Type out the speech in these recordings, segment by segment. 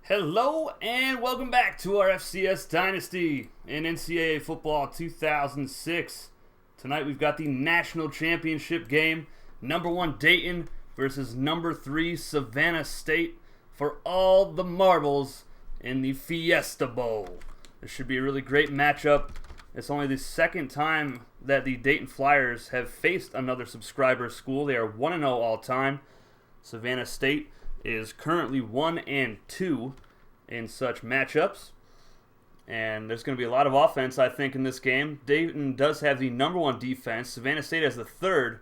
Hello and welcome back to our FCS Dynasty in NCAA Football 2006. Tonight we've got the National Championship game, number 1 Dayton versus number 3 Savannah State for all the marbles in the Fiesta Bowl. This should be a really great matchup. It's only the second time that the Dayton Flyers have faced another subscriber school. They are 1-0 all time. Savannah State is currently 1-2 in such matchups. And there's going to be a lot of offense, I think, in this game. Dayton does have the number 1 defense. Savannah State has the third.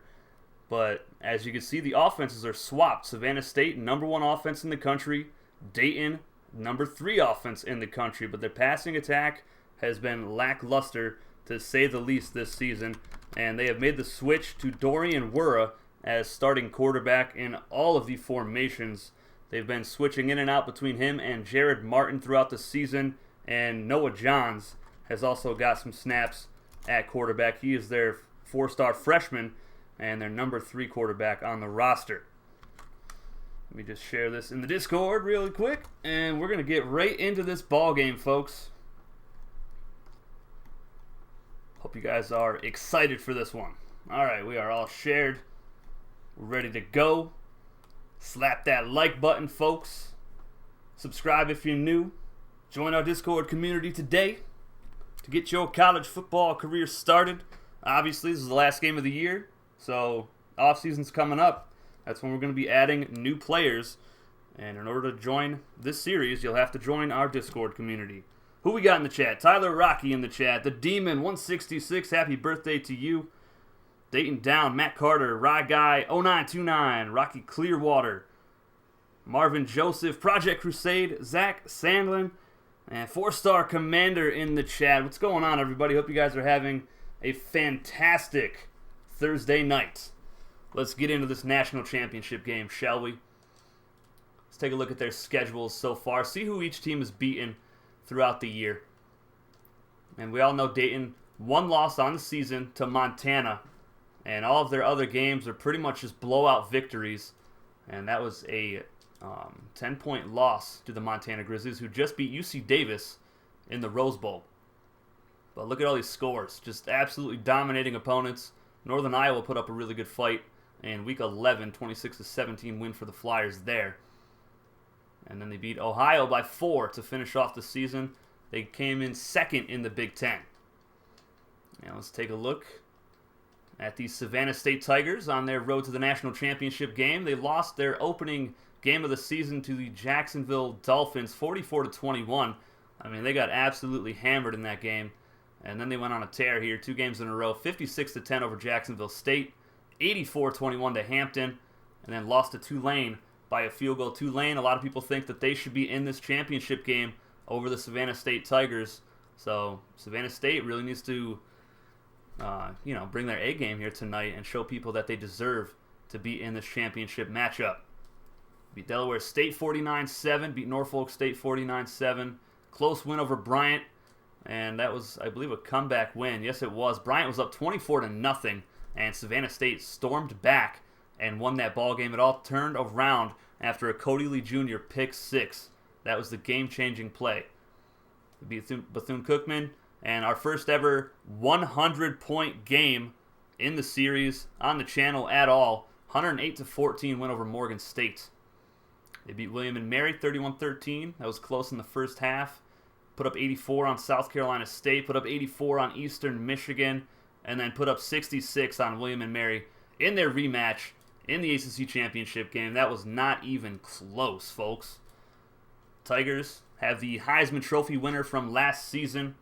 But as you can see, the offenses are swapped. Savannah State, number 1 offense in the country. Dayton, number 3 offense in the country. But their passing attack has been lackluster, to say the least, this season. And they have made the switch to Dorian Wurra as starting quarterback in all of the formations. They've been switching in and out between him and Jared Martin throughout the season, and Noah Johns has also got some snaps at quarterback. He is their 4-star freshman and their number 3 quarterback on the roster. Let me just share this in the Discord really quick, and we're going to get right into this ball game, folks. Hope you guys are excited for this one. All right, we are all shared. We're ready to go. Slap that like button, folks. Subscribe if you're new. Join our Discord community today to get your college football career started. Obviously, this is the last game of the year, so off-season's coming up. That's when we're going to be adding new players. And in order to join this series, you'll have to join our Discord community. Who we got in the chat? Tyler Rocky in the chat. The Demon 166. Happy birthday to you. Dayton Down, Matt Carter, Rye Guy 0929, Rocky Clearwater, Marvin Joseph, Project Crusade, Zach Sandlin, and 4-star Commander in the chat. What's going on, everybody? Hope you guys are having a fantastic Thursday night. Let's get into this national championship game, shall we? Let's take a look at their schedules so far, see who each team has beaten throughout the year. And we all know Dayton, 1 loss on the season to Montana. And all of their other games are pretty much just blowout victories. And that was a 10-point loss to the Montana Grizzlies, who just beat UC Davis in the Rose Bowl. But look at all these scores. Just absolutely dominating opponents. Northern Iowa put up a really good fight in Week 11, 26-17 win for the Flyers there. And then they beat Ohio by 4 to finish off the season. They came in second in the Big Ten. Now let's take a look at the Savannah State Tigers on their road to the national championship game. They lost their opening game of the season to the Jacksonville Dolphins 44-21. I mean, they got absolutely hammered in that game. And then they went on a tear here, 2 games in a row, 56-10 over Jacksonville State, 84-21 to Hampton, and then lost to Tulane by a field goal. Tulane, a lot of people think that they should be in this championship game over the Savannah State Tigers. So Savannah State really needs to bring their A game here tonight and show people that they deserve to be in this championship matchup. Beat Delaware State 49-7, beat Norfolk State 49-7. Close win over Bryant, and that was, I believe, a comeback win. Yes, it was. Bryant was up 24-0, and Savannah State stormed back and won that ball game. It all turned around after a Cody Lee Jr. pick 6. That was the game-changing play. We beat Bethune-Cookman. And our first ever 100-point game in the series on the channel at all. 108-14 win over Morgan State. They beat William and Mary 31-13. That was close in the first half. Put up 84 on South Carolina State. Put up 84 on Eastern Michigan. And then put up 66 on William and Mary in their rematch in the ACC Championship game. That was not even close, folks. Tigers have the Heisman Trophy winner from last season,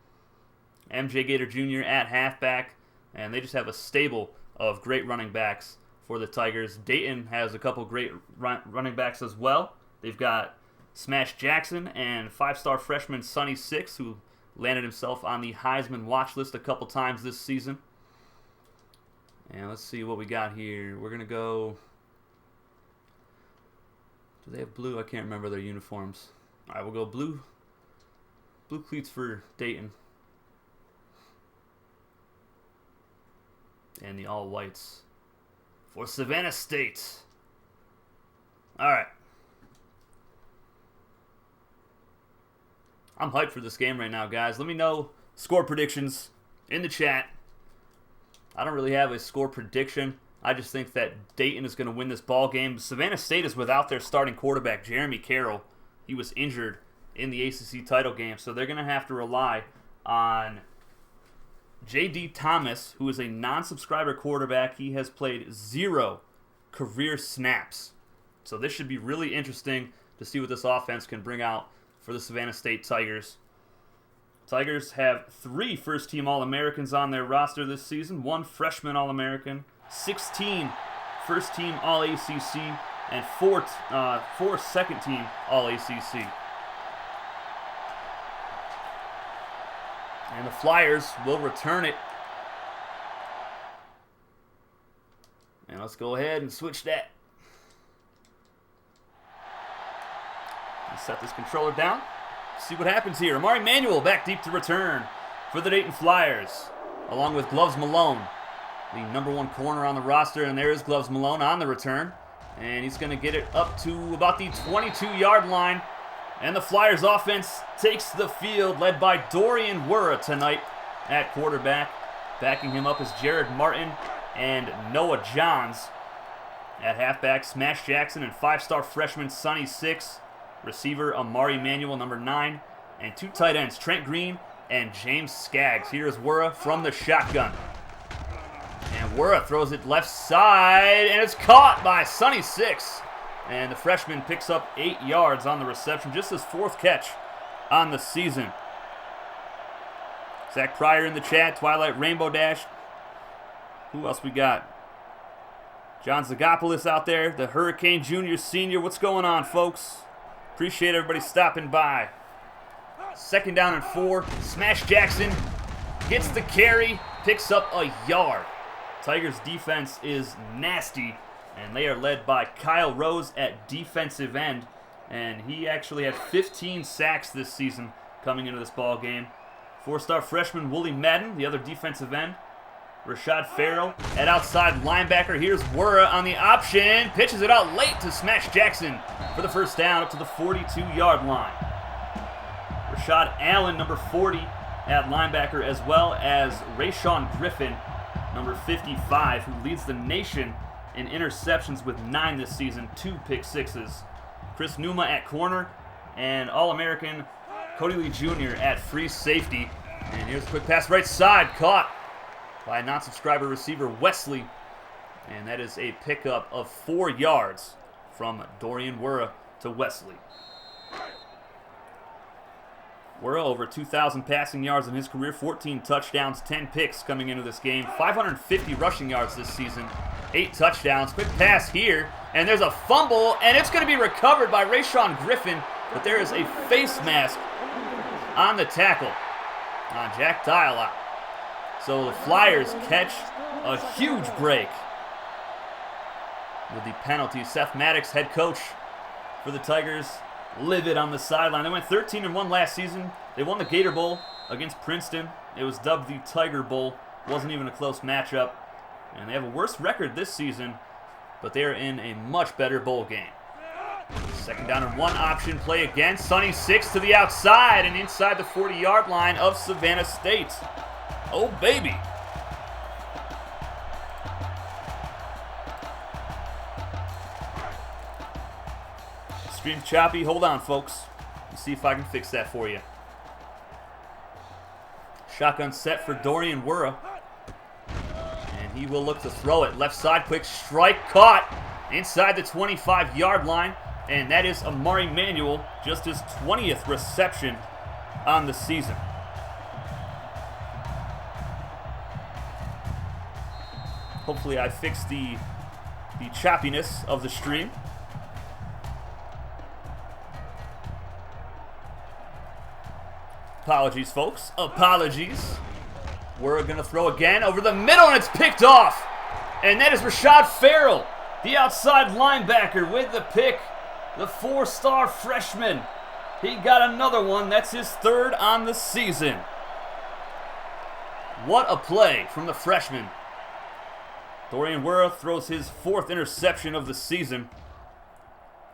MJ Gator Jr. at halfback, and they just have a stable of great running backs for the Tigers. Dayton has a couple great running backs as well. They've got Smash Jackson and 5-star freshman Sonny Six, who landed himself on the Heisman watch list a couple times this season. And let's see what we got here. We're going to go... Do they have blue? I can't remember their uniforms. All right, we'll go blue. Blue cleats for Dayton. And the all-whites for Savannah State. All right. I'm hyped for this game right now, guys. Let me know score predictions in the chat. I don't really have a score prediction. I just think that Dayton is going to win this ball game. Savannah State is without their starting quarterback, Jeremy Carroll. He was injured in the ACC title game, so they're going to have to rely on J.D. Thomas, who is a non-subscriber quarterback. He has played 0 career snaps. So this should be really interesting to see what this offense can bring out for the Savannah State Tigers. Tigers have 3 first-team All-Americans on their roster this season, 1 freshman All-American, 16 first-team All-ACC, and 4 second-team All-ACC. And the Flyers will return it. And let's go ahead and switch that. Let's set this controller down. See what happens here. Amari Manuel back deep to return for the Dayton Flyers, along with Gloves Malone, the #1 corner on the roster. And there is Gloves Malone on the return. And he's going to get it up to about the 22-yard line. And the Flyers offense takes the field, led by Dorian Wurra tonight at quarterback. Backing him up is Jared Martin and Noah Johns. At halfback, Smash Jackson and 5-star freshman Sonny Six. Receiver Amari Manuel, #9. And 2 tight ends, Trent Green and James Skaggs. Here's Wurra from the shotgun. And Wurra throws it left side, and it's caught by Sonny Six. And the freshman picks up 8 yards on the reception, just his 4th catch on the season. Zach Pryor in the chat, Twilight Rainbow Dash. Who else we got? John Zagopoulos out there, the Hurricane Junior Senior. What's going on, folks? Appreciate everybody stopping by. 2nd down and 4. Smash Jackson gets the carry, picks up a yard. Tigers defense is nasty, and they are led by Kyle Rose at defensive end. And he actually had 15 sacks this season coming into this ball game. 4-star freshman Wooly Madden, the other defensive end. Rashad Farrell at outside linebacker. Here's Wurra on the option. Pitches it out late to Smash Jackson for the first down up to the 42-yard line. Rashad Allen, #40, at linebacker, as well as Rayshawn Griffin, #55, who leads the nation in interceptions with 9 this season, 2 pick sixes. Chris Numa at corner, and All-American Cody Lee Jr. at free safety. And here's a quick pass right side, caught by a non-subscriber receiver, Wesley. And that is a pickup of 4 yards from Dorian Wurra to Wesley. Wurra over 2,000 passing yards in his career, 14 touchdowns, 10 picks coming into this game, 550 rushing yards this season, 8 touchdowns. Quick pass here, and there's a fumble, and it's going to be recovered by Rayshawn Griffin, but there is a face mask on the tackle on Jack Dialot. So the Flyers catch a huge break with the penalty. Seth Maddox, head coach for the Tigers, livid on the sideline. They went 13-1 last season. They won the Gator Bowl against Princeton. It was dubbed the Tiger Bowl. Wasn't even a close matchup. And they have a worse record this season, but they're in a much better bowl game. 2nd down and 1 option play again. Sonny Six to the outside and inside the 40-yard line of Savannah State. Oh, baby. Stream's choppy. Hold on, folks. Let's see if I can fix that for you. Shotgun set for Dorian Wurra. And he will look to throw it. Left side, quick strike, caught inside the 25-yard line. And that is Amari Manuel, just his 20th reception on the season. Hopefully I fixed the choppiness of the stream. Apologies, folks. Apologies. We're going to throw again over the middle, and it's picked off. And that is Rashad Farrell, the outside linebacker, with the pick. The 4-star freshman. He got another one. That's his 3rd on the season. What a play from the freshman. Dorian Wurra throws his 4th interception of the season.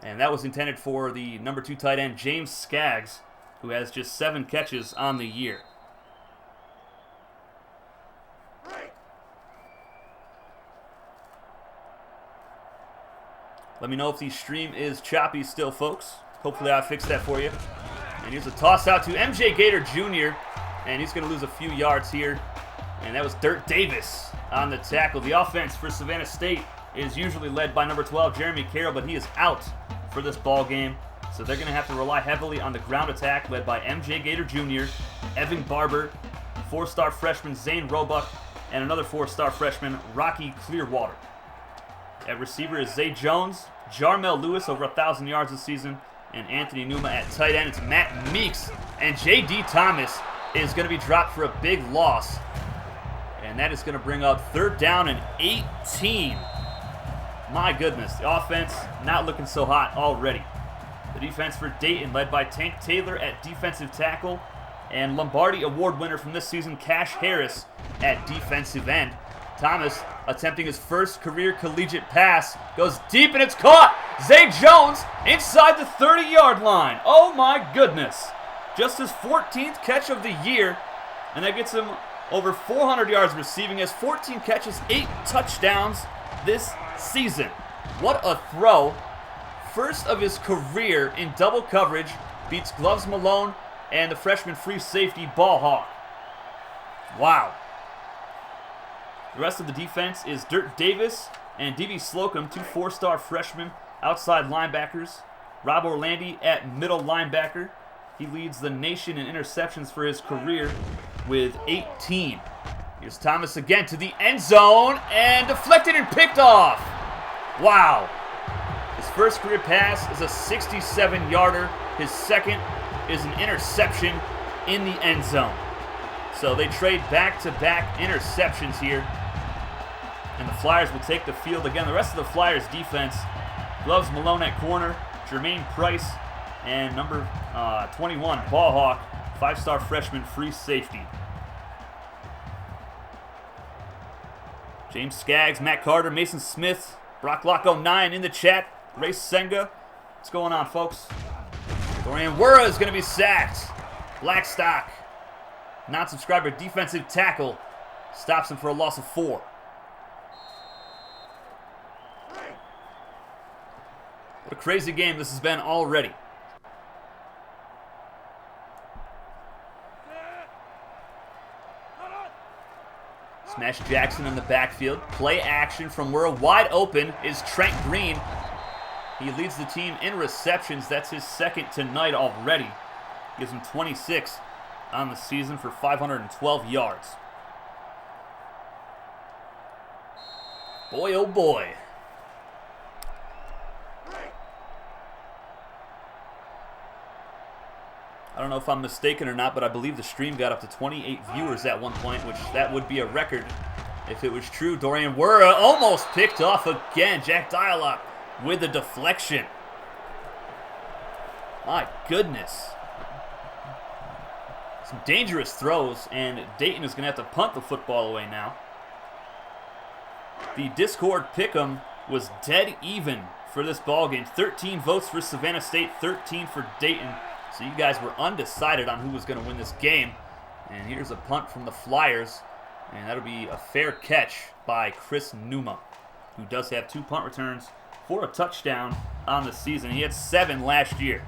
And that was intended for the #2 tight end, James Skaggs. who has just 7 catches on the year. Let me know if the stream is choppy still, folks. Hopefully I fixed that for you. And here's a toss out to MJ Gator Jr. And he's going to lose a few yards here. And that was Dirt Davis on the tackle. The offense for Savannah State is usually led by number 12, Jeremy Carroll, but he is out for this ball game. So they're going to have to rely heavily on the ground attack led by MJ Gator Jr., Evan Barber, 4-star freshman Zane Roebuck, and another 4-star freshman Rocky Clearwater. At receiver is Zay Jones, Jarmel Lewis over 1,000 yards this season, and Anthony Numa at tight end. It's Matt Meeks, and J.D. Thomas is going to be dropped for a big loss. And that is going to bring up 3rd down and 18. My goodness, the offense not looking so hot already. The defense for Dayton led by Tank Taylor at defensive tackle, and Lombardi Award winner from this season, Cash Harris, at defensive end. Thomas attempting his first career collegiate pass, goes deep and it's caught. Zay Jones inside the 30-yard line. Oh my goodness. Just his 14th catch of the year, and that gets him over 400 yards receiving. His 14 catches, 8 touchdowns this season. What a throw. First of his career in double coverage, beats Gloves Malone and the freshman free safety Ball Hawk. Wow. The rest of the defense is Dirt Davis and D.B. Slocum, 2 4-star freshmen outside linebackers. Rob Orlandi at middle linebacker. He leads the nation in interceptions for his career with 18. Here's Thomas again to the end zone and deflected and picked off. Wow. His first career pass is a 67-yarder. His second is an interception in the end zone. So they trade back-to-back interceptions here. And the Flyers will take the field again. The rest of the Flyers defense, Gloves Malone at corner, Jermaine Price, and number 21, Ball Hawk, 5-star freshman free safety. James Skaggs, Matt Carter, Mason Smith, Brock Lock 09 in the chat, Ray Senga. What's going on, folks? Dorian Wura is going to be sacked. Blackstock, non-subscriber defensive tackle, stops him for a loss of 4. What a crazy game this has been already. Smash Jackson in the backfield. Play action from where wide open is Trent Green. He leads the team in receptions. That's his second tonight already. Gives him 26 on the season for 512 yards. Boy, oh boy. I don't know if I'm mistaken or not, but I believe the stream got up to 28 viewers at one point, which that would be a record if it was true. Dorian Wura almost picked off again. Jack Dialog with a deflection. My goodness. Some dangerous throws, and Dayton is going to have to punt the football away now. The Discord pick'em was dead even for this ballgame. 13 votes for Savannah State, 13 for Dayton. So you guys were undecided on who was going to win this game. And here's a punt from the Flyers. And that'll be a fair catch by Chris Numa, who does have 2 punt returns for a touchdown on the season. He had 7 last year.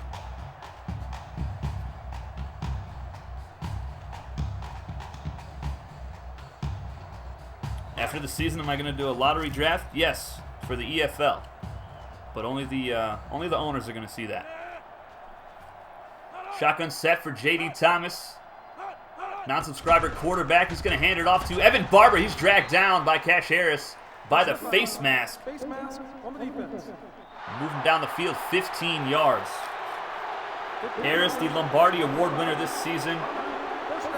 After the season, am I going to do a lottery draft? Yes, for the EFL. But only the owners are going to see that. Shotgun set for J.D. Thomas. Non-subscriber quarterback. He's going to hand it off to Evan Barber. He's dragged down by Cash Harris by the face mask. Moving down the field 15 yards. Harris, the Lombardi Award winner this season.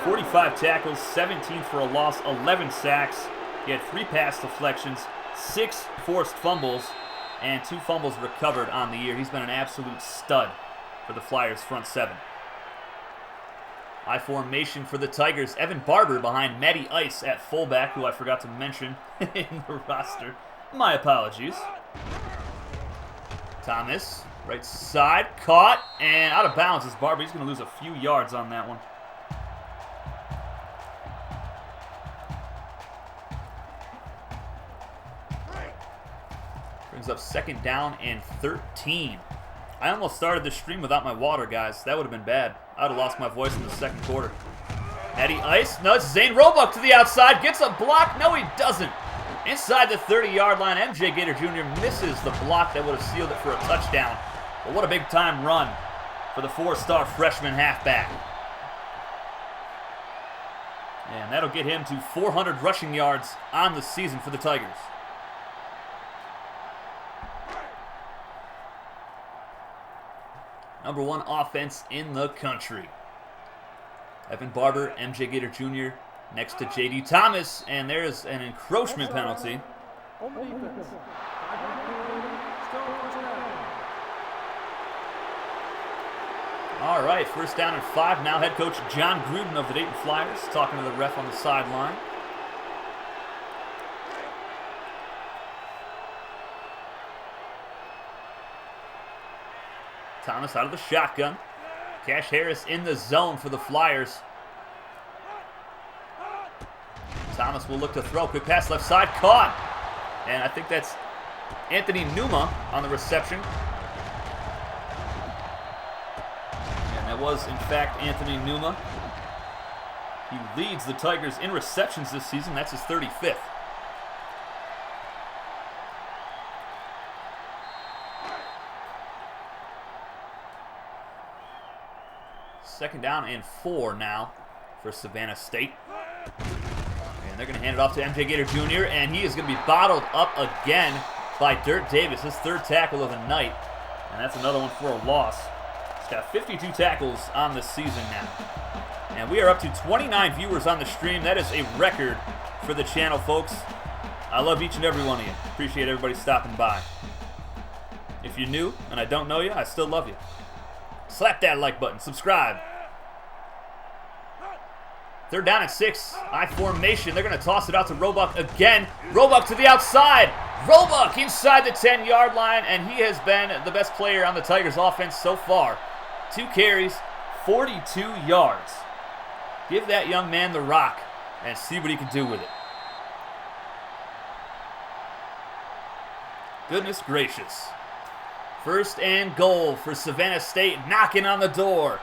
45 tackles, 17 for a loss, 11 sacks. He had 3 pass deflections, 6 forced fumbles, and 2 fumbles recovered on the year. He's been an absolute stud for the Flyers front 7. I formation for the Tigers. Evan Barber behind Matty Ice at fullback, who I forgot to mention in the roster. My apologies. Thomas Right side, caught, and out of bounds is Barber. He's going to lose a few yards on that one. Brings up 2nd down and 13. I almost started this stream without my water, guys. That would have been bad. I would have lost my voice in the 2nd quarter. Natty Ice, no, it's Zane Roebuck to the outside, gets a block. No, he doesn't. Inside the 30-yard line, MJ Gator Jr. misses the block that would have sealed it for a touchdown. But what a big-time run for the 4-star freshman halfback. And that'll get him to 400 rushing yards on the season for the Tigers. Number 1 offense in the country. Evan Barber, MJ Gator Jr. next to J.D. Thomas, and there's an encroachment penalty. All right, 1st down and 5. Now head coach John Gruden of the Dayton Flyers talking to the ref on the sideline. Thomas out of the shotgun. Cash Harris in the zone for the Flyers. Thomas will look to throw. Quick pass left side. Caught. And I think that's Anthony Numa on the reception. And that was, in fact, Anthony Numa. He leads the Tigers in receptions this season. That's his 35th. Second down and 4 now for Savannah State. And they're going to hand it off to MJ Gator Jr., and he is going to be bottled up again by Dirt Davis, his 3rd tackle of the night. And that's another one for a loss. He's got 52 tackles on the season now. And we are up to 29 viewers on the stream. That is a record for the channel, folks. I love each and every one of you. Appreciate everybody stopping by. If you're new and I don't know you, I still love you. Slap that like button. Subscribe. 3rd down and 6. I formation. They're going to toss it out to Roebuck again. Roebuck to the outside. Roebuck inside the 10-yard line, and he has been the best player on the Tigers offense so far. 2 carries, 42 yards. Give that young man the rock and see what he can do with it. Goodness gracious. 1st and goal for Savannah State, knocking on the door.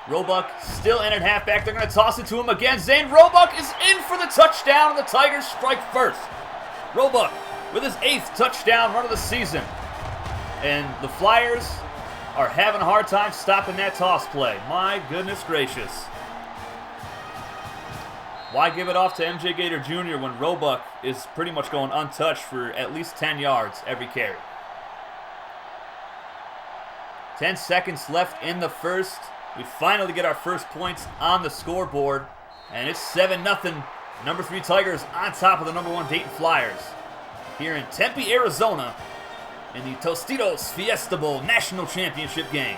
Roebuck still in at halfback. They're going to toss it to him again. Zane Roebuck is in for the touchdown, and the Tigers strike first. Roebuck with his 8th touchdown run of the season. And the Flyers are having a hard time stopping that toss play. My goodness gracious. Why give it off to MJ Gator Jr. when Roebuck is pretty much going untouched for at least 10 yards every carry? 10 seconds left in the 1st. We finally get our first points on the scoreboard, and it's 7-0. Number 3 Tigers on top of the number 1 Dayton Flyers here in Tempe, Arizona, in the Tostitos Fiesta Bowl National Championship game.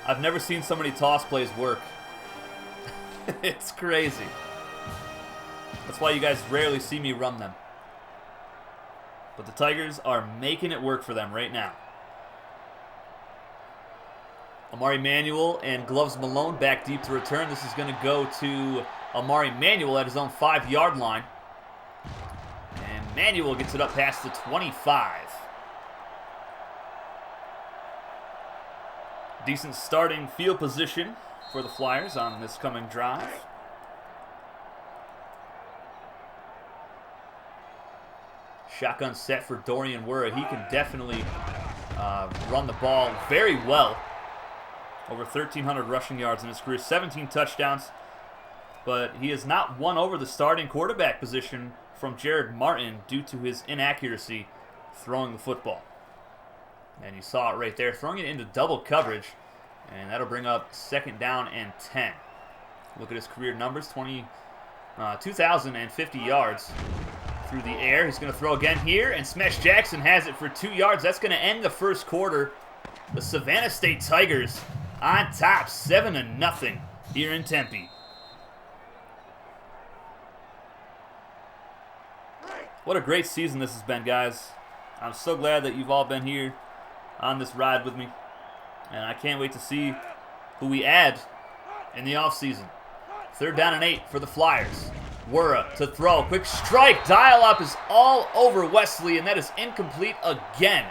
I've never seen so many toss plays work. It's crazy. That's why you guys rarely see me run them. But the Tigers are making it work for them right now. Amari Manuel and Gloves Malone back deep to return. This is going to go to Amari Manuel at his own 5-yard line. And Manuel gets it up past the 25. Decent starting field position for the Flyers on this coming drive. Shotgun set for Dorian Wurra. He can definitely run the ball very well. Over 1,300 rushing yards in his career, 17 touchdowns. But he has not won over the starting quarterback position from Jared Martin due to his inaccuracy throwing the football. And you saw it right there, throwing it into double coverage. And that'll bring up 2nd down and 10. Look at his career numbers, 2,050 yards through the air. He's going to throw again here, and Smash Jackson has it for 2 yards. That's going to end the 1st quarter. The Savannah State Tigers on top, 7-0 here in Tempe. What a great season this has been, guys. I'm so glad that you've all been here on this ride with me. And I can't wait to see who we add in the offseason. 3rd down and 8 for the Flyers. Wura to throw. Quick strike. Dial-up is all over Wesley, and that is incomplete again.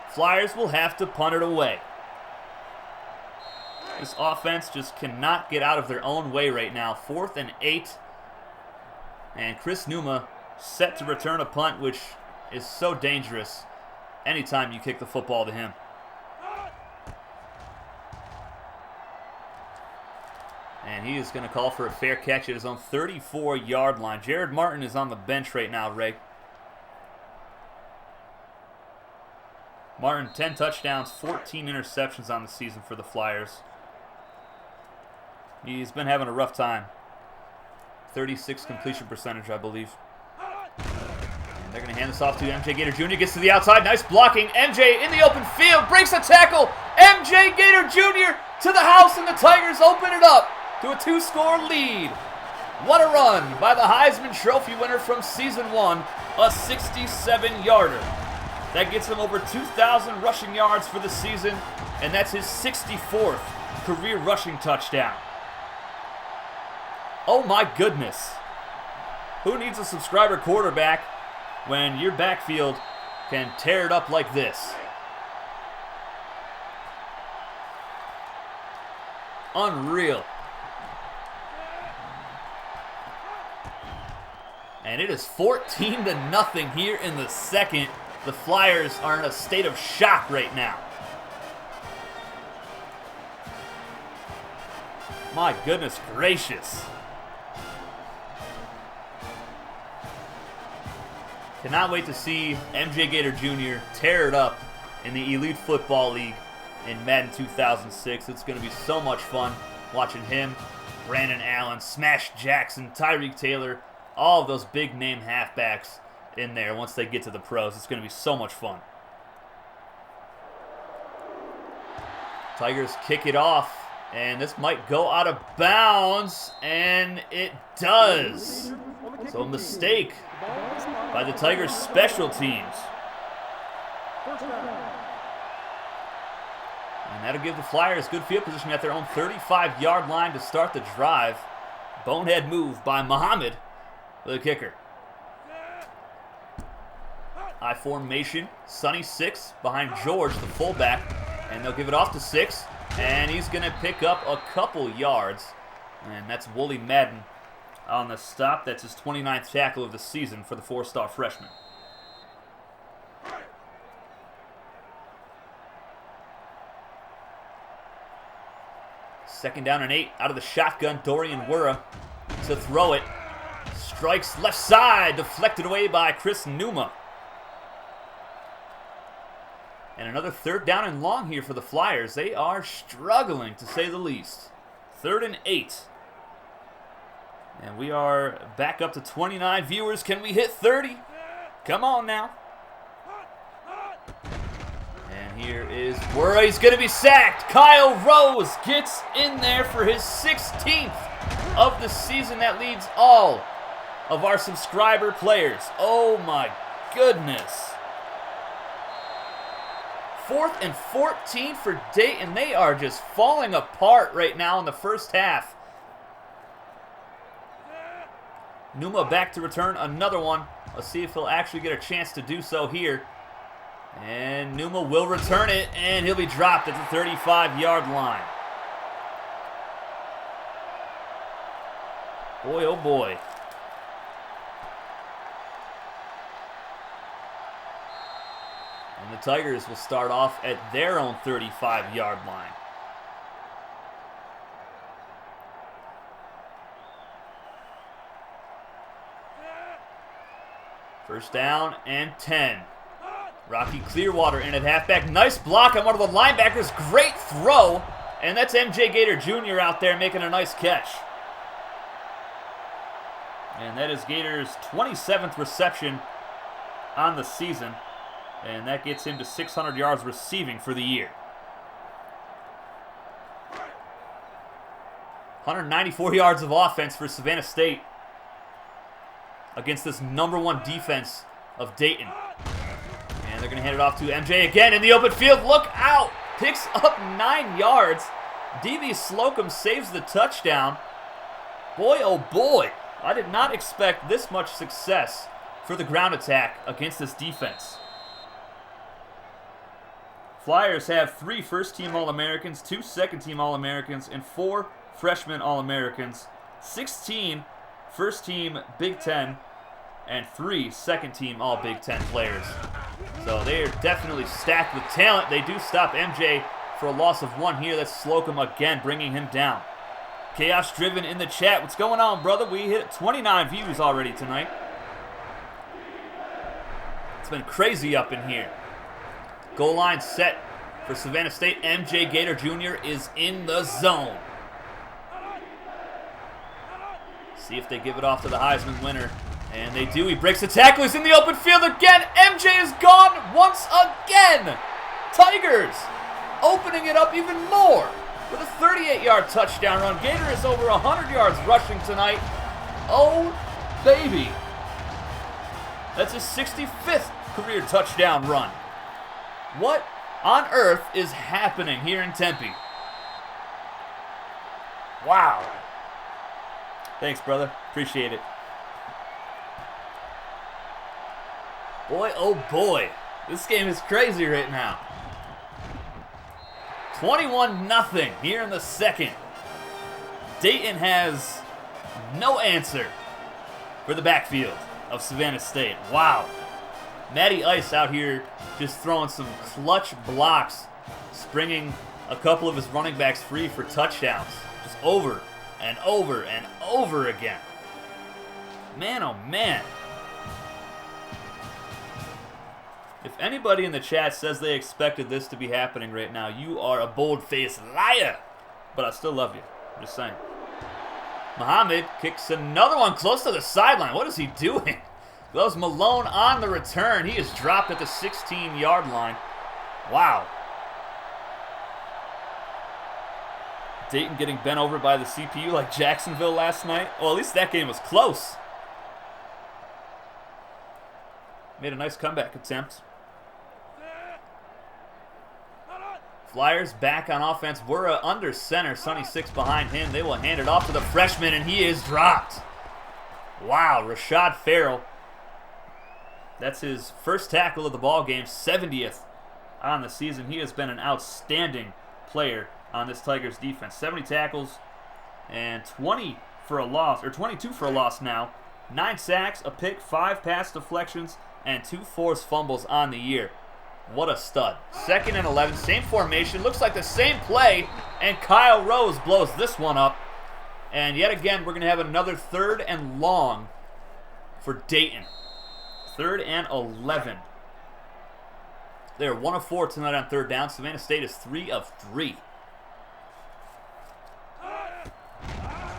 Flyers will have to punt it away. This offense just cannot get out of their own way right now. 4th and 8. And Chris Numa set to return a punt, which is so dangerous anytime you kick the football to him. And he is going to call for a fair catch at his own 34-yard line. Jared Martin is on the bench right now, Ray. Martin, 10 touchdowns, 14 interceptions on the season for the Flyers. He's been having a rough time. 36 completion percentage, I believe. And they're going to hand this off to MJ Gator Jr. Gets to the outside. Nice blocking. MJ in the open field. Breaks a tackle. MJ Gator Jr. to the house, and the Tigers open it up to a 2-score lead. What a run by the Heisman Trophy winner from Season 1. A 67-yarder. That gets him over 2,000 rushing yards for the season, and that's his 64th career rushing touchdown. Oh my goodness. Who needs a subscriber quarterback when your backfield can tear it up like this? Unreal. And it is 14-0 here in the second. The Flyers are in a state of shock right now. My goodness gracious. Cannot wait to see MJ Gator Jr. tear it up in the Elite Football League in Madden 2006. It's going to be so much fun watching him, Brandon Allen, Smash Jackson, Tyreek Taylor, all of those big name halfbacks in there once they get to the pros. It's going to be so much fun. Tigers kick it off, and this might go out of bounds, and it does. So a mistake by the Tigers' special teams. And that'll give the Flyers good field position at their own 35-yard line to start the drive. Bonehead move by Muhammad, the kicker. I formation, Sonny 6 behind George, the fullback, and they'll give it off to 6, and he's going to pick up a couple yards, and that's Wooly Madden on the stop. That's his 29th tackle of the season for the 4-star freshman. Second down and 8 out of the shotgun. Dorian Wura to throw it. Strikes left side, deflected away by Chris Numa. And another 3rd down and long here for the Flyers. They are struggling, to say the least. 3rd and 8. And we are back up to 29 viewers. Can we hit 30? Come on now. And here is Wura. He's going to be sacked. Kyle Rose gets in there for his 16th of the season. That leads all of our subscriber players. Oh my goodness. 4th and 14 for Dayton. They are just falling apart right now in the first half. Numa back to return another one. Let's see if he'll actually get a chance to do so here. And Numa will return it, and he'll be dropped at the 35-yard line. Boy, oh boy. And the Tigers will start off at their own 35-yard line. First down and 10. Rocky Clearwater in at halfback. Nice block on one of the linebackers. Great throw. And that's MJ Gator Jr. out there making a nice catch. And that is Gator's 27th reception on the season. And that gets him to 600 yards receiving for the year. 194 yards of offense for Savannah State against this #1 defense of Dayton. And they're going to hand it off to MJ again in the open field. Look out! Picks up 9 yards. DB Slocum saves the touchdown. Boy, oh boy, I did not expect this much success for the ground attack against this defense. Flyers have 3 first-team All-Americans, 2 second-team All-Americans, and 4 freshman All-Americans, 16 first-team Big Ten, and 3 second-team All-Big Ten players. So they are definitely stacked with talent. They do stop MJ for a loss of 1 here. That's Slocum again, bringing him down. Chaos Driven in the chat. What's going on, brother? We hit 29 views already tonight. It's been crazy up in here. Goal line set for Savannah State. MJ Gator Jr. is in the zone. See if they give it off to the Heisman winner. And they do. He breaks the tackle. He's in the open field again. MJ is gone once again. Tigers opening it up even more with a 38-yard touchdown run. Gator is over 100 yards rushing tonight. Oh, baby. That's his 65th career touchdown run. What on earth is happening here in Tempe? Wow. Thanks, brother. Appreciate it. Boy, oh boy. This game is crazy right now. 21-0 here in the second. Dayton has no answer for the backfield of Savannah State. Wow. Matty Ice out here just throwing some clutch blocks, springing a couple of his running backs free for touchdowns. Just over and over and over again. Man, oh man. If anybody in the chat says they expected this to be happening right now, you are a bold-faced liar. But I still love you. I'm just saying. Muhammad kicks another one close to the sideline. What is he doing? Goes Malone on the return. He is dropped at the 16-yard line. Wow. Dayton getting bent over by the CPU like Jacksonville last night. Well, at least that game was close. Made a nice comeback attempt. Flyers back on offense. We're under center. Sonny Six behind him. They will hand it off to the freshman, and he is dropped. Wow, Rashad Farrell. That's his first tackle of the ball game, 70th on the season. He has been an outstanding player on this Tigers defense. 70 tackles and 20 for a loss, or 22 for a loss now. 9 sacks, a pick, 5 pass deflections, and 2 forced fumbles on the year. What a stud. 2nd and 11, same formation, looks like the same play, and Kyle Rose blows this one up. And yet again, we're going to have another 3rd and long for Dayton. 3rd and 11. They're 1 of 4 tonight on 3rd down. Savannah State is 3 of 3.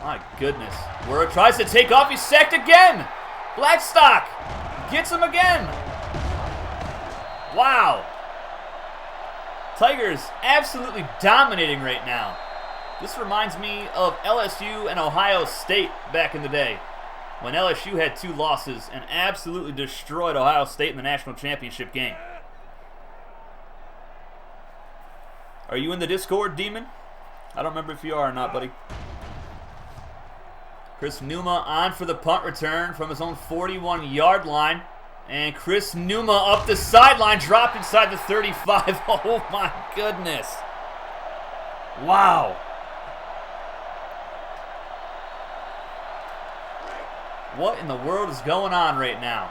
My goodness. Wura tries to take off. He's sacked again. Blackstock gets him again. Wow. Tigers absolutely dominating right now. This reminds me of LSU and Ohio State back in the day, when LSU had 2 losses and absolutely destroyed Ohio State in the national championship game. Are you in the Discord, Demon? I don't remember if you are or not, buddy. Chris Numa on for the punt return from his own 41-yard line. And Chris Numa up the sideline, dropped inside the 35. Oh my goodness. Wow. What in the world is going on right now?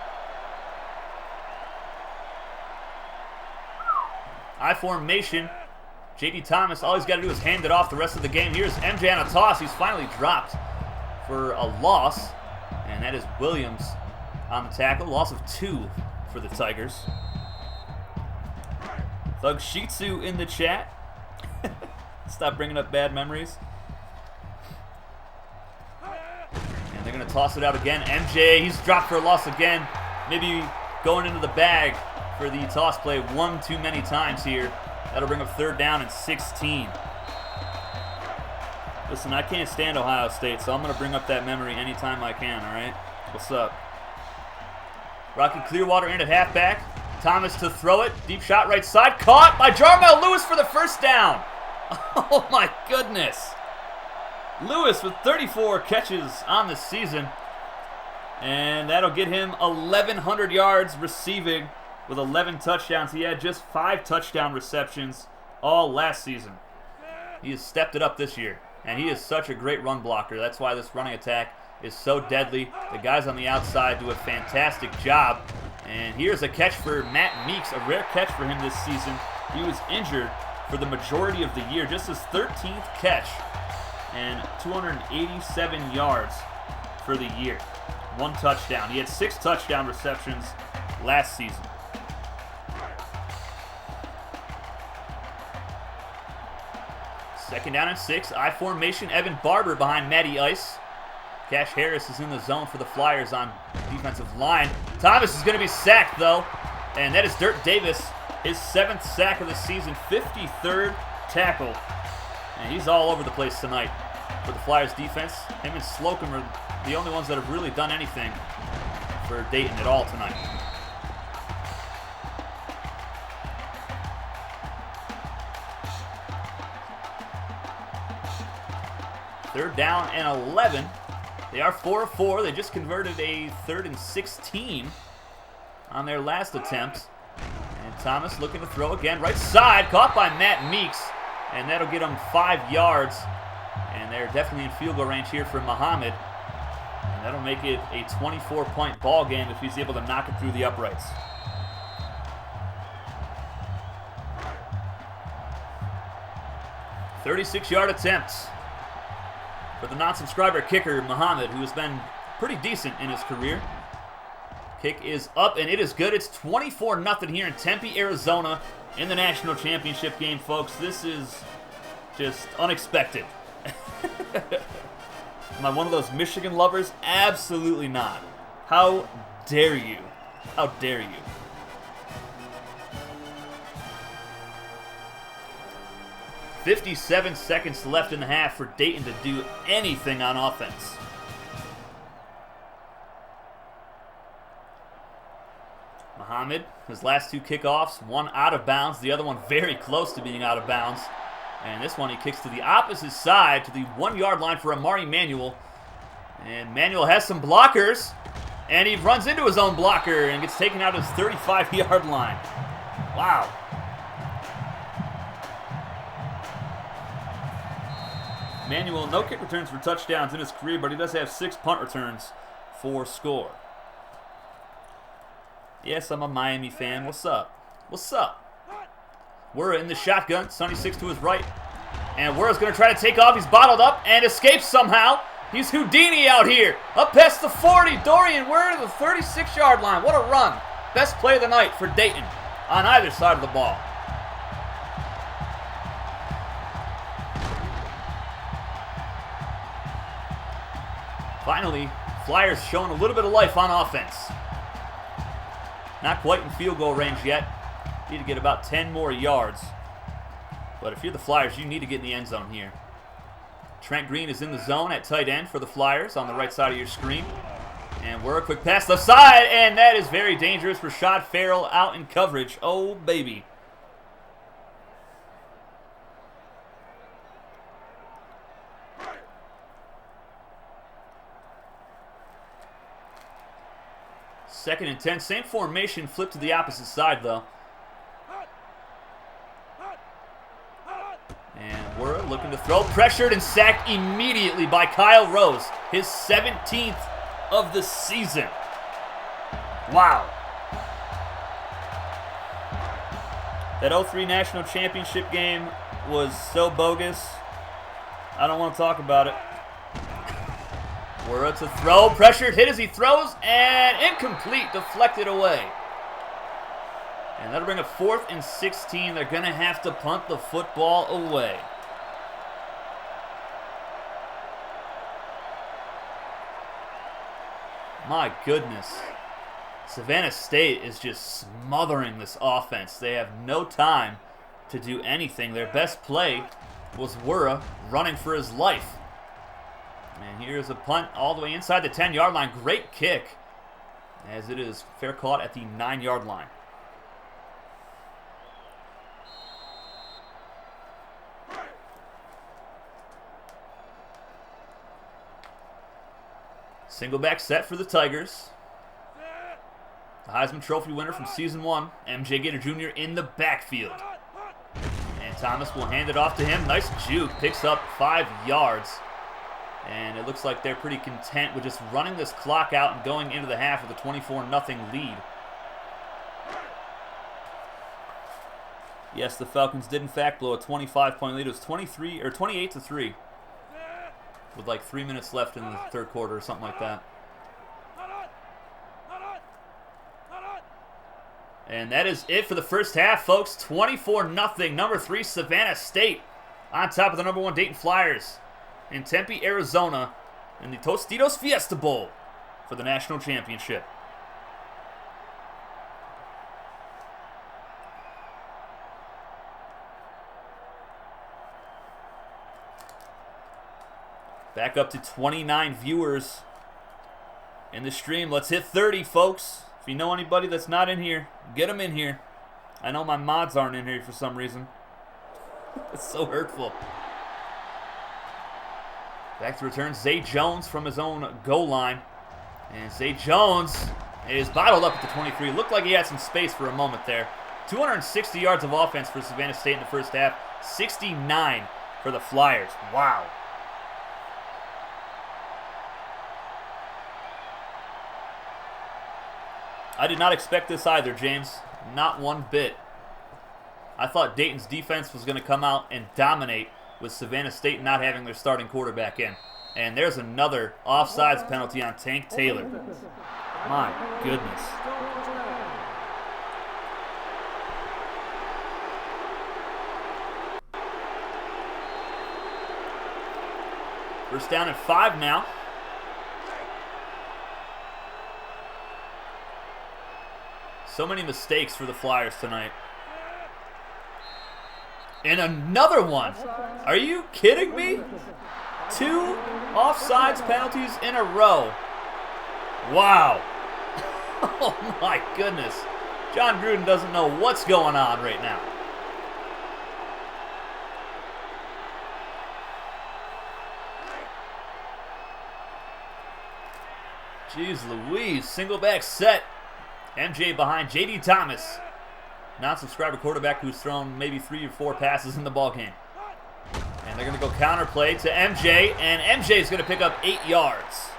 I formation. J.D. Thomas, all he's got to do is hand it off the rest of the game. Here's MJ on a toss. He's finally dropped for a loss. And that is Williams on the tackle. Loss of 2 for the Tigers. Thug Shih Tzu in the chat. Stop bringing up bad memories. And they're going to toss it out again. MJ, he's dropped for a loss again. Maybe going into the bag for the toss play one too many times here. That'll bring up 3rd down and 16. Listen, I can't stand Ohio State, so I'm going to bring up that memory anytime I can, all right? What's up? Rocky Clearwater in at halfback. Thomas to throw it. Deep shot right side. Caught by Jarmel Lewis for the first down. Oh my goodness. Lewis with 34 catches on the season. And that'll get him 1,100 yards receiving with 11 touchdowns. He had just 5 touchdown receptions all last season. He has stepped it up this year. And he is such a great run blocker. That's why this running attack is so deadly. The guys on the outside do a fantastic job. And here's a catch for Matt Meeks, a rare catch for him this season. He was injured for the majority of the year, just his 13th catch, and 287 yards for the year. 1 touchdown. He had 6 touchdown receptions last season. Second down and 6. I formation. Evan Barber behind Matty Ice. Cash Harris is in the zone for the Flyers on defensive line. Thomas is going to be sacked, though. And that is Dirk Davis, his 7th sack of the season, 53rd tackle. And he's all over the place tonight for the Flyers defense. Him and Slocum are the only ones that have really done anything for Dayton at all tonight. Third down and 11. They are 4 of 4. They just converted a 3rd and 16 on their last attempt. And Thomas looking to throw again. Right side, caught by Matt Meeks. And that'll get him 5 yards. And they're definitely in field goal range here for Muhammad. And that'll make it a 24-point ball game if he's able to knock it through the uprights. "36-yard attempt for the non-subscriber kicker, Muhammad, who has been pretty decent in his career. Kick is up, and it is good. It's 24-0 here in Tempe, Arizona, in the national championship game, folks. This is just unexpected. Am I one of those Michigan lovers? Absolutely not. How dare you? How dare you? "57 seconds left in the half for Dayton to do anything on offense. Muhammad, his last 2 kickoffs, one out of bounds, the other one very close to being out of bounds. And this one he kicks to the opposite side, to the 1-yard line for Amari Manuel. And Manuel has some blockers, and he runs into his own blocker and gets taken out at his 35-yard line. Wow. Manuel, no kick returns for touchdowns in his career, but he does have 6 punt returns for score. Yes, I'm a Miami fan. What's up? What's up? We're in the shotgun. Sonny Six to his right. And Werra's going to try to take off. He's bottled up and escapes somehow. He's Houdini out here. Up past the 40. Dorian Werra to the 36-yard line. What a run. Best play of the night for Dayton on either side of the ball. Finally, Flyers showing a little bit of life on offense. Not quite in field goal range yet. Need to get about 10 more yards. But if you're the Flyers, you need to get in the end zone here. Trent Green is in the zone at tight end for the Flyers on the right side of your screen. And we're a quick pass left side, and that is very dangerous. Rashad Farrell out in coverage. Oh, baby. Second and 10. Same formation, flipped to the opposite side, though. And Werra looking to throw. Pressured and sacked immediately by Kyle Rose. His 17th of the season. Wow. That 03 National Championship game was so bogus. I don't want to talk about it. Werra to throw. Pressured, hit as he throws, and incomplete. Deflected away. And that'll bring a 4th and 16. They're going to have to punt the football away. My goodness. Savannah State is just smothering this offense. They have no time to do anything. Their best play was Werra running for his life. And here's a punt all the way inside the 10-yard line. Great kick. as it is fair caught at the 9-yard line. Single back set for the Tigers. The Heisman Trophy winner from Season 1, MJ Gator Jr. in the backfield. And Thomas will hand it off to him. Nice juke. Picks up 5 yards. And it looks like they're pretty content with just running this clock out and going into the half with a 24-0 lead. Yes, the Falcons did in fact blow a 25-point lead. It was 28-3 with like 3 minutes left in the third quarter or something like that. And that is it for the first half, folks. 24-0. Number 3 Savannah State on top of the number 1 Dayton Flyers in Tempe, Arizona in the Tostitos Fiesta Bowl for the national championship. Back up to 29 viewers in the stream. Let's hit 30, folks. If you know anybody that's not in here, get them in here. I know my mods aren't in here for some reason. It's so hurtful. Back to return, Zay Jones from his own goal line. And Zay Jones is bottled up at the 23. Looked like he had some space for a moment there. 260 yards of offense for Savannah State in the first half. 69 for the Flyers. Wow. I did not expect this either, James. Not one bit. I thought Dayton's defense was going to come out and dominate with Savannah State not having their starting quarterback in. And there's another offsides penalty on Tank Taylor. My goodness. First down and 5 now. So many mistakes for the Flyers tonight. And another one. Are you kidding me? 2 offsides penalties in a row. Wow. Oh my goodness. John Gruden doesn't know what's going on right now. Jeez Louise. Single back set. MJ behind J.D. Thomas, non-subscriber quarterback who's thrown maybe 3 or 4 passes in the ballgame. And they're going to go counterplay to MJ, and MJ is going to pick up 8 yards.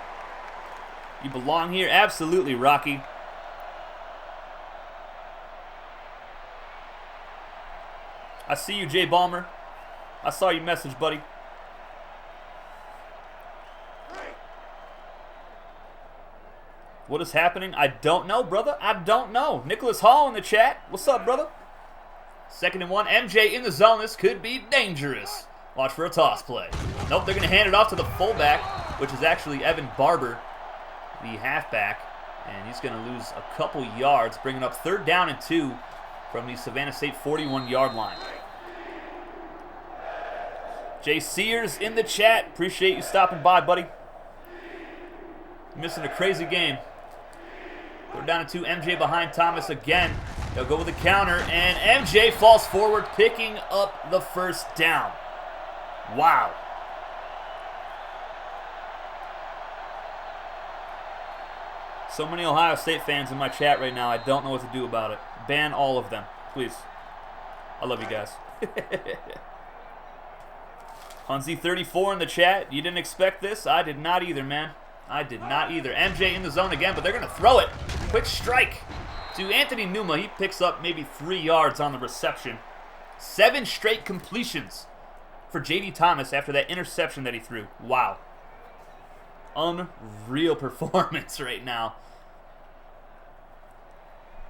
You belong here? Absolutely, Rocky. I see you, Jay Ballmer. I saw your message, buddy. What is happening? I don't know, brother. I don't know. Nicholas Hall in the chat. What's up, brother? 2nd and 1. MJ in the zone. This could be dangerous. Watch for a toss play. Nope, they're going to hand it off to the fullback, which is actually Evan Barber, the halfback. And he's going to lose a couple yards, bringing up 3rd down and 2 from the Savannah State 41-yard line. Jay Sears in the chat. Appreciate you stopping by, buddy. Missing a crazy game. We're down to 2. MJ behind Thomas again. They'll go with the counter, and MJ falls forward, picking up the first down. Wow. So many Ohio State fans in my chat right now. I don't know what to do about it. Ban all of them, please. I love you guys. Hunzy34 in the chat. You didn't expect this? I did not either, man. I did not either. MJ in the zone again, but they're going to throw it. Quick strike to Anthony Numa. He picks up maybe 3 yards on the reception. 7 straight completions for J.D. Thomas after that interception that he threw. Wow. Unreal performance right now.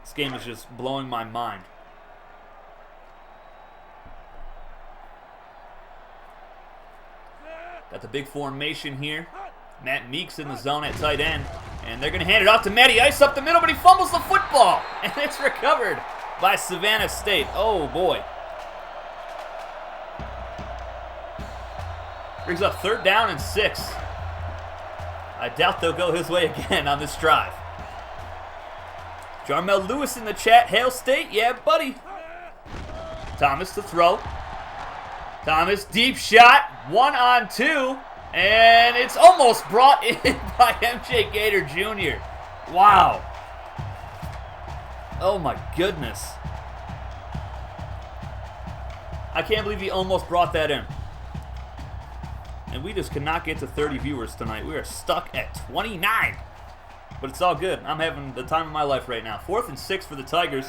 This game is just blowing my mind. Got the big formation here. Matt Meeks in the zone at tight end. And they're going to hand it off to Matty Ice up the middle, but he fumbles the football. And it's recovered by Savannah State. Oh, boy. Brings up 3rd down and 6. I doubt they'll go his way again on this drive. Jarmel Lewis in the chat. Hail State. Yeah, buddy. Thomas to throw. Thomas, deep shot. 1-on-2. And it's almost brought in by MJ Gator Jr. Wow. Oh my goodness. I can't believe he almost brought that in. And we just cannot get to 30 viewers tonight. We are stuck at 29. But it's all good. I'm having the time of my life right now. 4th and 6 for the Tigers.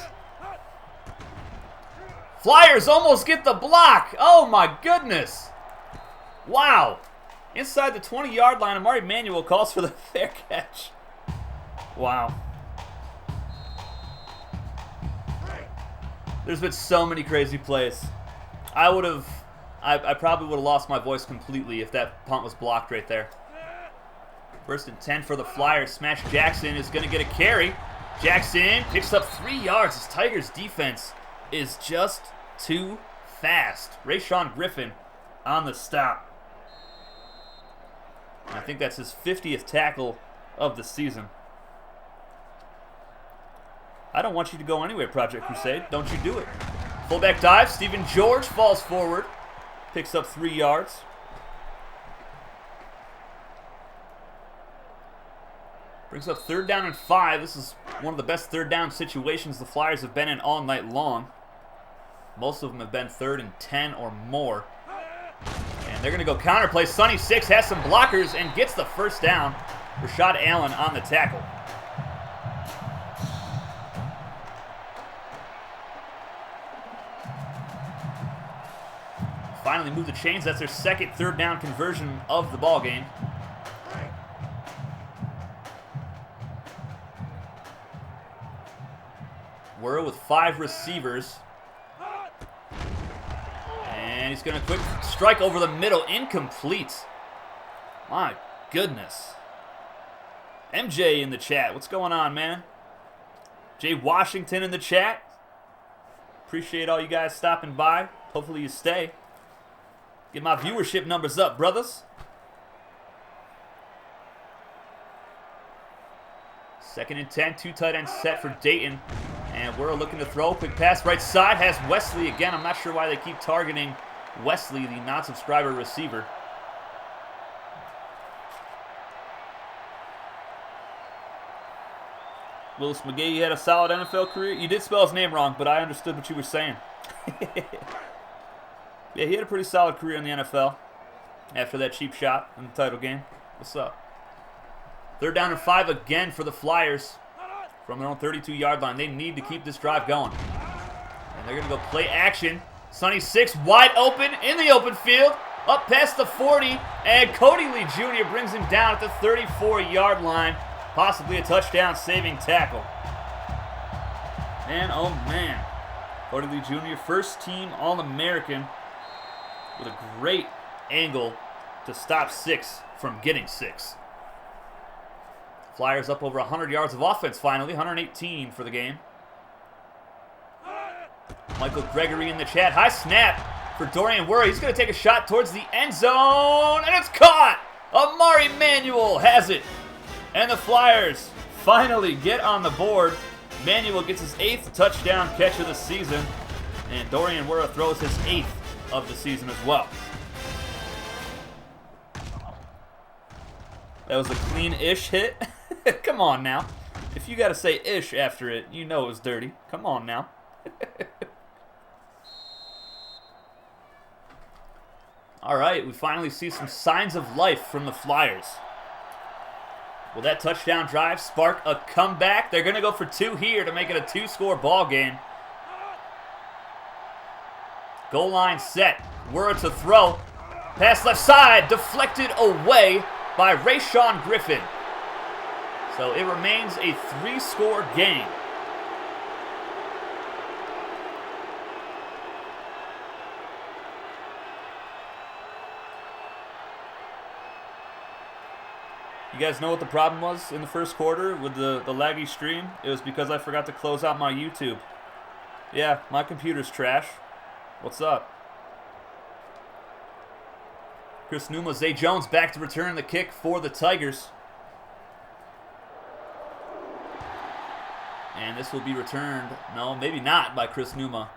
Flyers almost get the block. Oh my goodness. Wow. Inside the 20-yard line, Amari Manuel calls for the fair catch. Wow. There's been so many crazy plays. I probably would have lost my voice completely if that punt was blocked right there. 1st and 10 for the Flyers. Smash Jackson is going to get a carry. Jackson picks up 3 yards. This Tigers defense is just too fast. Rayshawn Griffin on the stop. I think that's his 50th tackle of the season. I don't want you to go anywhere, Project Crusade. Don't you do it. Fullback dive. Stephen George falls forward. Picks up 3 yards. Brings up 3rd down and 5. This is one of the best 3rd down situations the Flyers have been in all night long. Most of them have been 3rd and 10 or more. And they're going to go counterplay. Sonny Six has some blockers and gets the 1st down. Rashad Allen on the tackle. Finally move the chains. That's their 2nd 3rd down conversion of the ball game. We're with 5 receivers. And he's going to quick strike over the middle. Incomplete. My goodness. MJ in the chat. What's going on, man? Jay Washington in the chat. Appreciate all you guys stopping by. Hopefully you stay. Get my viewership numbers up, brothers. 2nd and 10. 2 tight ends set for Dayton. And we're looking to throw. Quick pass right side. Has Wesley again. I'm not sure why they keep targeting Wesley, the non-subscriber receiver. Willis McGahee had a solid NFL career. You did spell his name wrong, but I understood what you were saying. Yeah, he had a pretty solid career in the NFL after that cheap shot in the title game. What's up? 3rd down and 5 again for the Flyers from their own 32-yard line. They need to keep this drive going. And they're going to go play action. Sonny Six wide open in the open field. Up past the 40. And Cody Lee Jr. brings him down at the 34-yard line. Possibly a touchdown saving tackle. And oh man. Cody Lee Jr., 1st team All-American with a great angle to stop Six from getting 6. Flyers up over 100 yards of offense finally, 118 for the game. Michael Gregory in the chat. High snap for Dorian Worry. He's going to take a shot towards the end zone, and it's caught! Amari Manuel has it. And the Flyers finally get on the board. Manuel gets his 8th touchdown catch of the season, and Dorian Worry throws his 8th of the season as well. That was a clean-ish hit. Come on now. If you got to say ish after it, you know it was dirty. Come on now. All right, we finally see some signs of life from the Flyers. Will that touchdown drive spark a comeback? They're going to go for 2 here to make it a 2-score ball game. Goal line set. Word to throw. Pass left side. Deflected away by Rayshawn Griffin. So it remains a 3-score game. You guys know what the problem was in the first quarter with the laggy stream? It was because I forgot to close out my YouTube. Yeah, my computer's trash. What's up? Chris Numa, Zay Jones back to return the kick for the Tigers. And this will be returned, no, maybe not, by Chris Numa.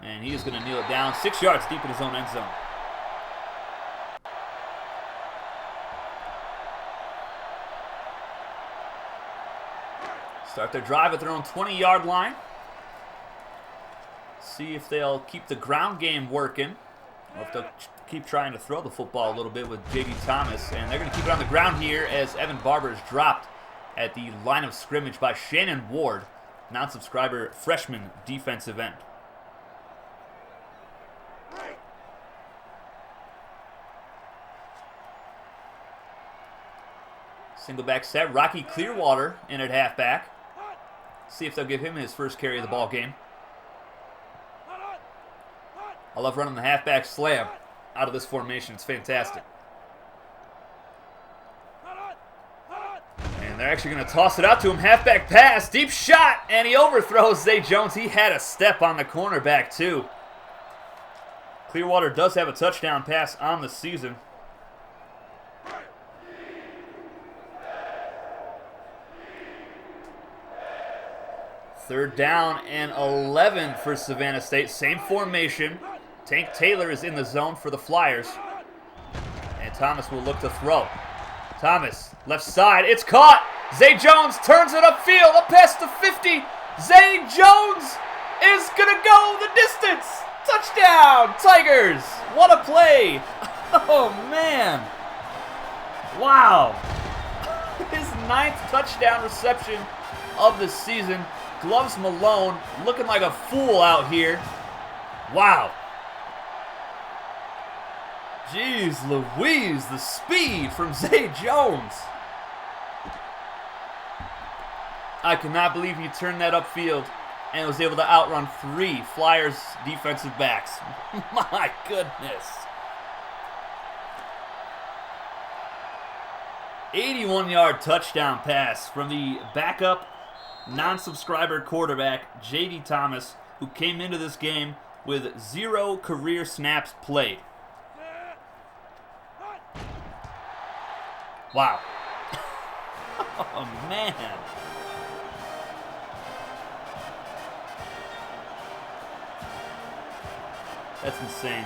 And he is going to kneel it down 6 yards deep in his own end zone. Start their drive at their own 20-yard line. See if they'll keep the ground game working, or if they'll keep trying to throw the football a little bit with J.D. Thomas. And they're going to keep it on the ground here as Evan Barber is dropped at the line of scrimmage by Shannon Ward, non-subscriber freshman defensive end. Single back set. Rocky Clearwater in at halfback. See if they'll give him his first carry of the ball game. I love running the halfback slam out of this formation. It's fantastic. And they're actually going to toss it out to him. Halfback pass, deep shot, and he overthrows Zay Jones. He had a step on the cornerback too. Clearwater does have a touchdown pass on the season. Third down and 11 for Savannah State. Same formation. Tank Taylor is in the zone for the Flyers. And Thomas will look to throw. Thomas, left side. It's caught. Zay Jones turns it upfield. A pass to 50. Zay Jones is going to go the distance. Touchdown, Tigers. What a play. Oh, man. Wow. His 9th touchdown reception of the season. Gloves Malone looking like a fool out here. Wow. Jeez Louise, the speed from Zay Jones. I cannot believe he turned that upfield and was able to outrun 3 Flyers defensive backs. My goodness. 81-yard touchdown pass from the backup non-subscriber quarterback, J.D. Thomas, who came into this game with 0 career snaps played. Wow. Oh, man. That's insane.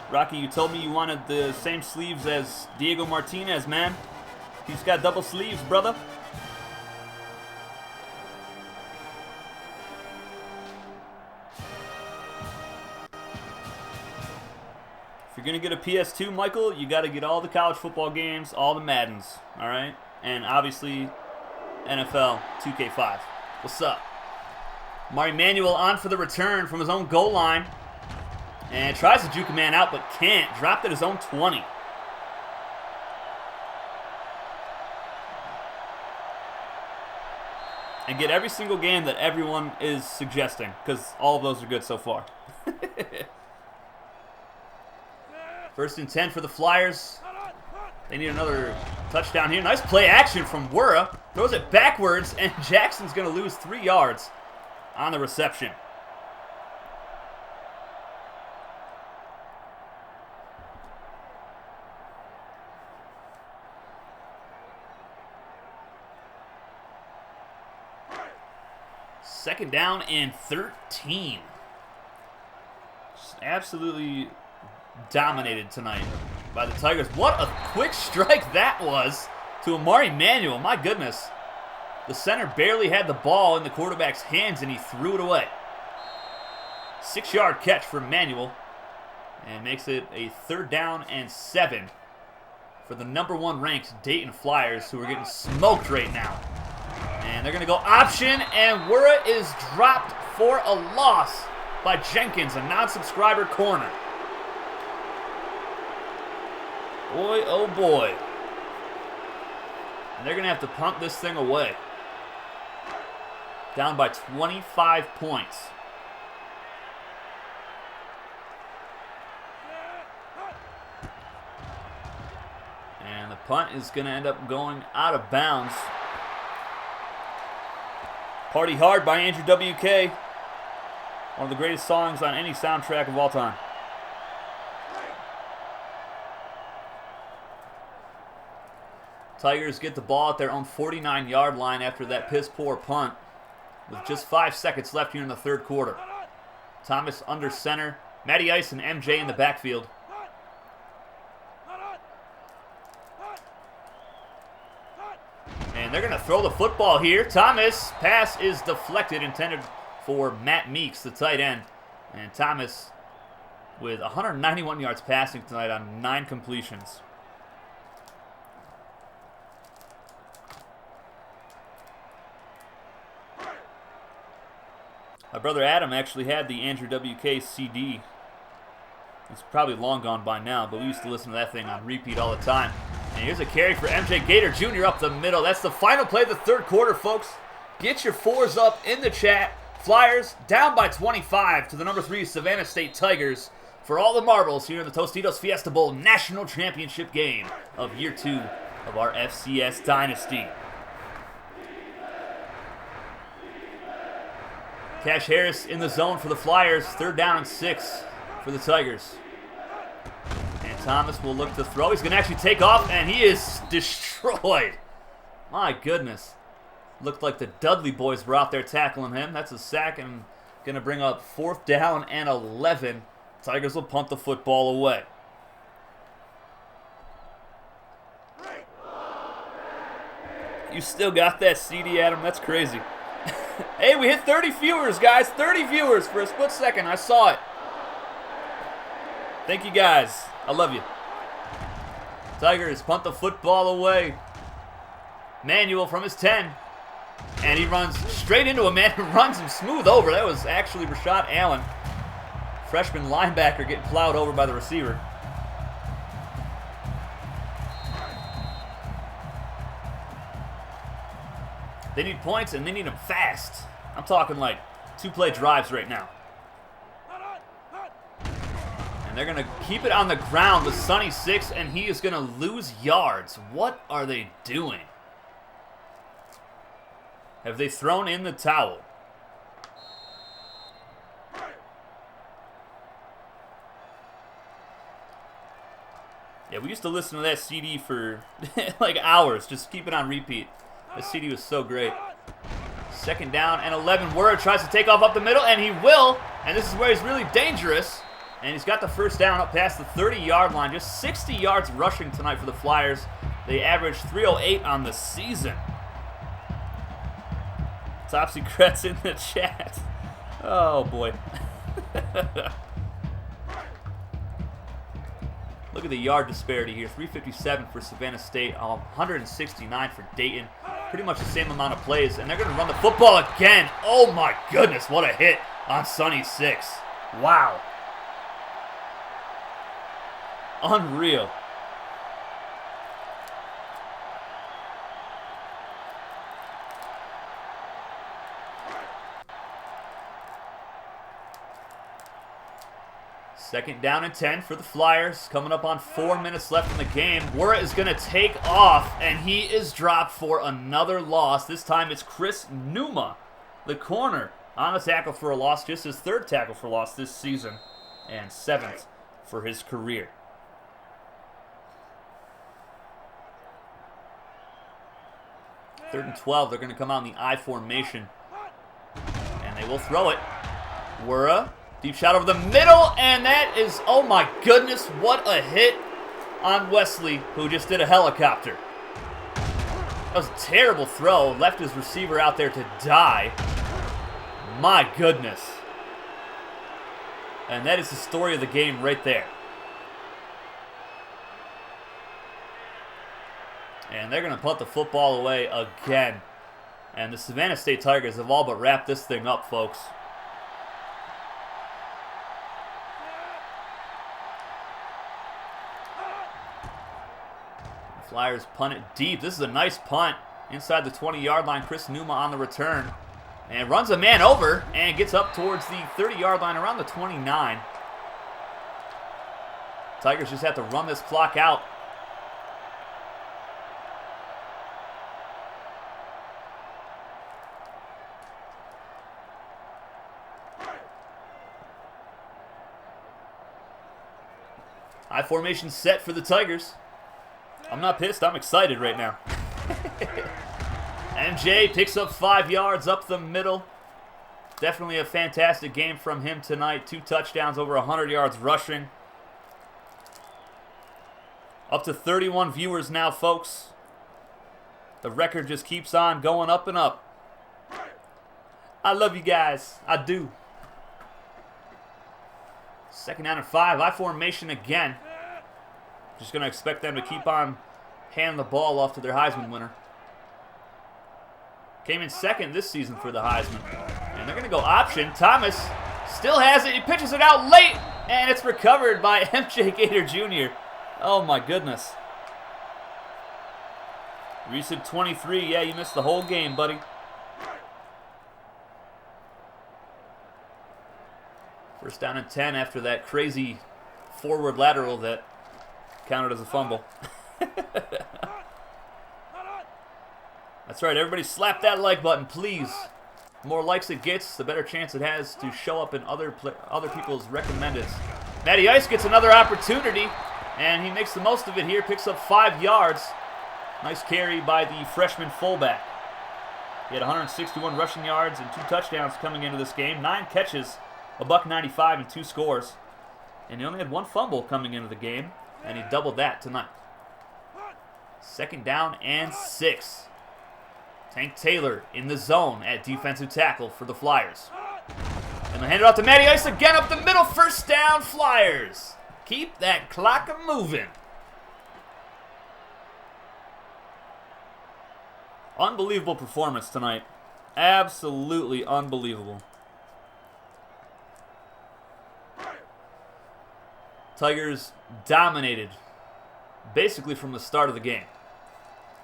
Rocky, you told me you wanted the same sleeves as Diego Martinez, man. He's got double sleeves, brother. If you're going to get a PS2, Michael, you got to get all the college football games, all the Maddens, all right? And obviously, NFL 2K5. What's up? Mari Manuel on for the return from his own goal line. And tries to juke a man out, but can't. Dropped at his own 20. And get every single game that everyone is suggesting, because all of those are good so far. First and 10 for the Flyers. They need another touchdown here. Nice play action from Wura. Throws it backwards, and Jackson's going to lose 3 yards on the reception. Second down and 13. Just absolutely dominated tonight by the Tigers. What a quick strike that was to Amari Manuel. My goodness. The center barely had the ball in the quarterback's hands, and he threw it away. 6-yard catch for Manuel, and makes it a third down and 7 for the number 1 ranked Dayton Flyers, who are getting smoked right now. And they're going to go option, and Wura is dropped for a loss by Jenkins, a non-subscriber corner. Boy, oh boy. And they're going to have to punt this thing away. Down by 25 points. And the punt is going to end up going out of bounds. Party Hard by Andrew WK. One of the greatest songs on any soundtrack of all time. Tigers get the ball at their own 49-yard line after that piss-poor punt. with just 5 seconds left here in the third quarter. Thomas under center. Matty Ice and MJ in the backfield. And they're going to throw the football here. Thomas, pass is deflected, intended for Matt Meeks, the tight end. And Thomas with 191 yards passing tonight on 9 completions. My brother Adam actually had the Andrew WK CD. It's probably long gone by now, but we used to listen to that thing on repeat all the time. And here's a carry for MJ Gator Jr. up the middle. That's the final play of the third quarter, folks. Get your 4s up in the chat. Flyers down by 25 to the number 3 Savannah State Tigers for all the marbles here in the Tostitos Fiesta Bowl National Championship game of year 2 of our FCS Dynasty. Cash Harris in the zone for the Flyers. 3rd down and 6 for the Tigers. And Thomas will look to throw. He's going to actually take off, and he is destroyed. My goodness. Looked like the Dudley boys were out there tackling him. That's a sack, and going to bring up 4th down and 11. Tigers will punt the football away. You still got that CD, Adam? That's crazy. Hey, we hit 30 viewers, guys. 30 viewers for a split second. I saw it. Thank you, guys. I love you. Tigers punt the football away. Manuel from his 10. And he runs straight into a man who runs him smooth over. That was actually Rashad Allen. Freshman linebacker getting plowed over by the receiver. They need points, and they need them fast. I'm talking like 2-play drives right now. And they're going to keep it on the ground with Sonny 6, and he is going to lose yards. What are they doing? Have they thrown in the towel? Yeah, we used to listen to that CD for like hours. Just keep it on repeat. The CD was so great. 2nd down and 11. Word tries to take off up the middle, and he will. And this is where he's really dangerous. And he's got the 1st down up past the 30-yard line. Just 60 yards rushing tonight for the Flyers. They averaged 308 on the season. Topsy Kretz in the chat. Oh, boy. Look at the yard disparity here. 357 for Savannah State, 169 for Dayton. Pretty much the same amount of plays. And they're going to run the football again. Oh, my goodness. What a hit on Sonny 6. Wow. Unreal. Second down and 10 for the Flyers. Coming up on 4 minutes left in the game. Wura is going to take off, and he is dropped for another loss. This time it's Chris Numa, the corner, on the tackle for a loss. Just his 3rd tackle for loss this season, and 7th for his career. Third and 12. They're going to come out in the I formation, and they will throw it. Wura. Deep shot over the middle, and that is, oh my goodness, what a hit on Wesley, who just did a helicopter. That was a terrible throw. Left his receiver out there to die. My goodness. And that is the story of the game right there. And they're going to punt the football away again. And the Savannah State Tigers have all but wrapped this thing up, folks. Flyers punt it deep. This is a nice punt. Inside the 20-yard line, Chris Numa on the return. And runs a man over and gets up towards the 30-yard line around the 29. Tigers just have to run this clock out. I formation set for the Tigers. I'm not pissed. I'm excited right now. MJ picks up 5 yards up the middle. Definitely a fantastic game from him tonight. 2 touchdowns, over 100 yards rushing. Up to 31 viewers now, folks. The record just keeps on going up and up. I love you guys. I do. 2nd down and 5. I formation again. Just going to expect them to keep on handing the ball off to their Heisman winner. Came in 2nd this season for the Heisman. And they're going to go option. Thomas still has it. He pitches it out late. And it's recovered by MJ Gator Jr. Oh my goodness. Recent 23. Yeah, you missed the whole game, buddy. First down and 10 after that crazy forward lateral that counted as a fumble. That's right, everybody slap that like button, please. The more likes it gets, the better chance it has to show up in other people's recommendeds. Matty Ice gets another opportunity, and he makes the most of it here, picks up 5 yards. Nice carry by the freshman fullback. He had 161 rushing yards and 2 touchdowns coming into this game. 9 catches, $195 and 2 scores. And he only had 1 fumble coming into the game, and he doubled that tonight. 2nd down and 6. Tank Taylor in the zone at defensive tackle for the Flyers. And they hand it off to Matty Ice again up the middle. 1st down, Flyers. Keep that clock moving. Unbelievable performance tonight. Absolutely unbelievable. Tigers dominated basically from the start of the game.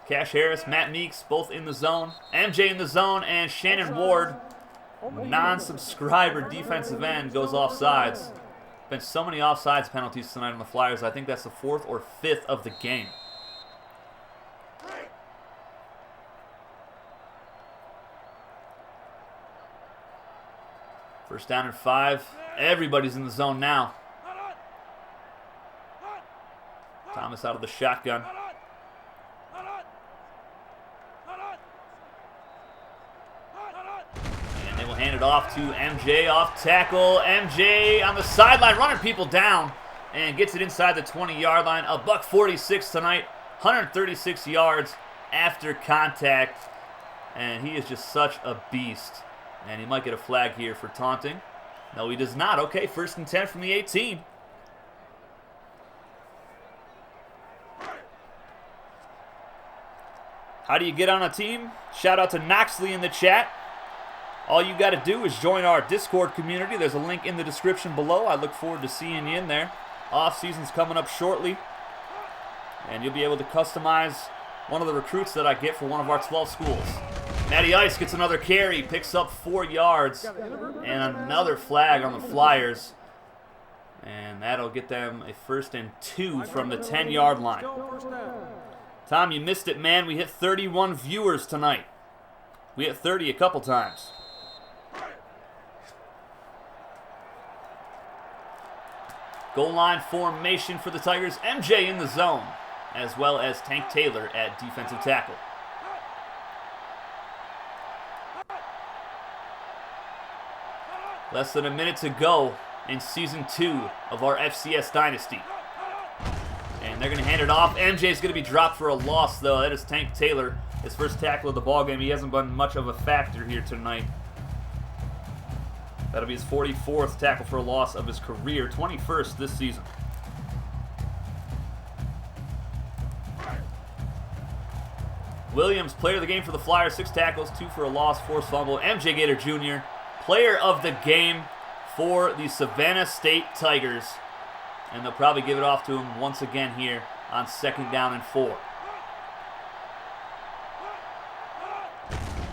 Cash Harris, Matt Meeks, both in the zone. MJ in the zone, and Shannon Ward, non-subscriber defensive end, goes offsides. Been so many offsides penalties tonight on the Flyers. I think that's the 4th or 5th of the game. First down and 5. Everybody's in the zone now. Thomas out of the shotgun. And they will hand it off to MJ off tackle. MJ on the sideline running people down and gets it inside the 20-yard line. $146 tonight. 136 yards after contact. And he is just such a beast. And he might get a flag here for taunting. No, he does not. Okay, 1st and 10 from the 18. How do you get on a team? Shout out to Noxley in the chat. All you got to do is join our Discord community. There's a link in the description below. I look forward to seeing you in there. Off season's coming up shortly. And you'll be able to customize one of the recruits that I get for one of our 12 schools. Matty Ice gets another carry, picks up 4 yards, and another flag on the Flyers. And that'll get them a 1st and 2 from the 10-yard line. Tom, you missed it, man. We hit 31 viewers tonight. We hit 30 a couple times. Goal line formation for the Tigers. MJ in the zone, as well as Tank Taylor at defensive tackle. Less than a minute to go in Season 2 of our FCS Dynasty. And they're going to hand it off. MJ's going to be dropped for a loss, though. That is Tank Taylor, his 1st tackle of the ballgame. He hasn't been much of a factor here tonight. That'll be his 44th tackle for a loss of his career, 21st this season. Williams, player of the game for the Flyers, 6 tackles, 2 for a loss, forced fumble. MJ Gator Jr., player of the game for the Savannah State Tigers. And they'll probably give it off to him once again here on 2nd down and 4.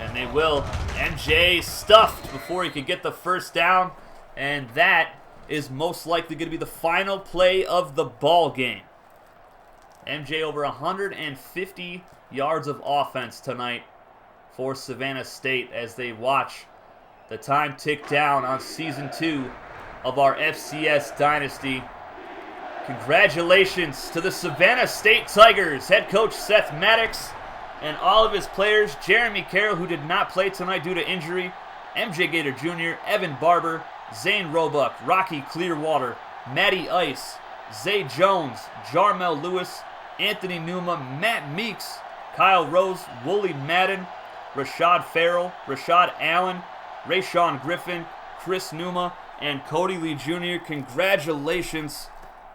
And they will. MJ stuffed before he could get the 1st down. And that is most likely going to be the final play of the ball game. MJ over 150 yards of offense tonight for Savannah State as they watch the time tick down on Season 2 of our FCS Dynasty. Congratulations to the Savannah State Tigers, head coach Seth Maddox, and all of his players. Jeremy Carroll, who did not play tonight due to injury, MJ Gator Jr., Evan Barber, Zane Roebuck, Rocky Clearwater, Matty Ice, Zay Jones, Jarmel Lewis, Anthony Numa, Matt Meeks, Kyle Rose, Wooly Madden, Rashad Farrell, Rashad Allen, Rayshawn Griffin, Chris Numa, and Cody Lee Jr. Congratulations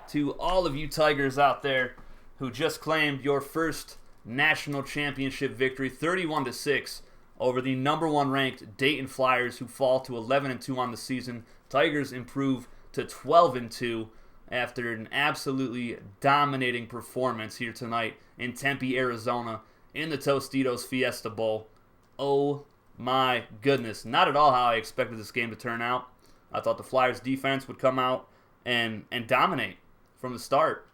to all of you Tigers out there who just claimed your first national championship victory, 31-6, over the number 1 ranked Dayton Flyers, who fall to 11-2 on the season. Tigers improve to 12-2 after an absolutely dominating performance here tonight in Tempe, Arizona, in the Tostitos Fiesta Bowl. Oh my goodness. Not at all how I expected this game to turn out. I thought the Flyers defense would come out and dominate from the start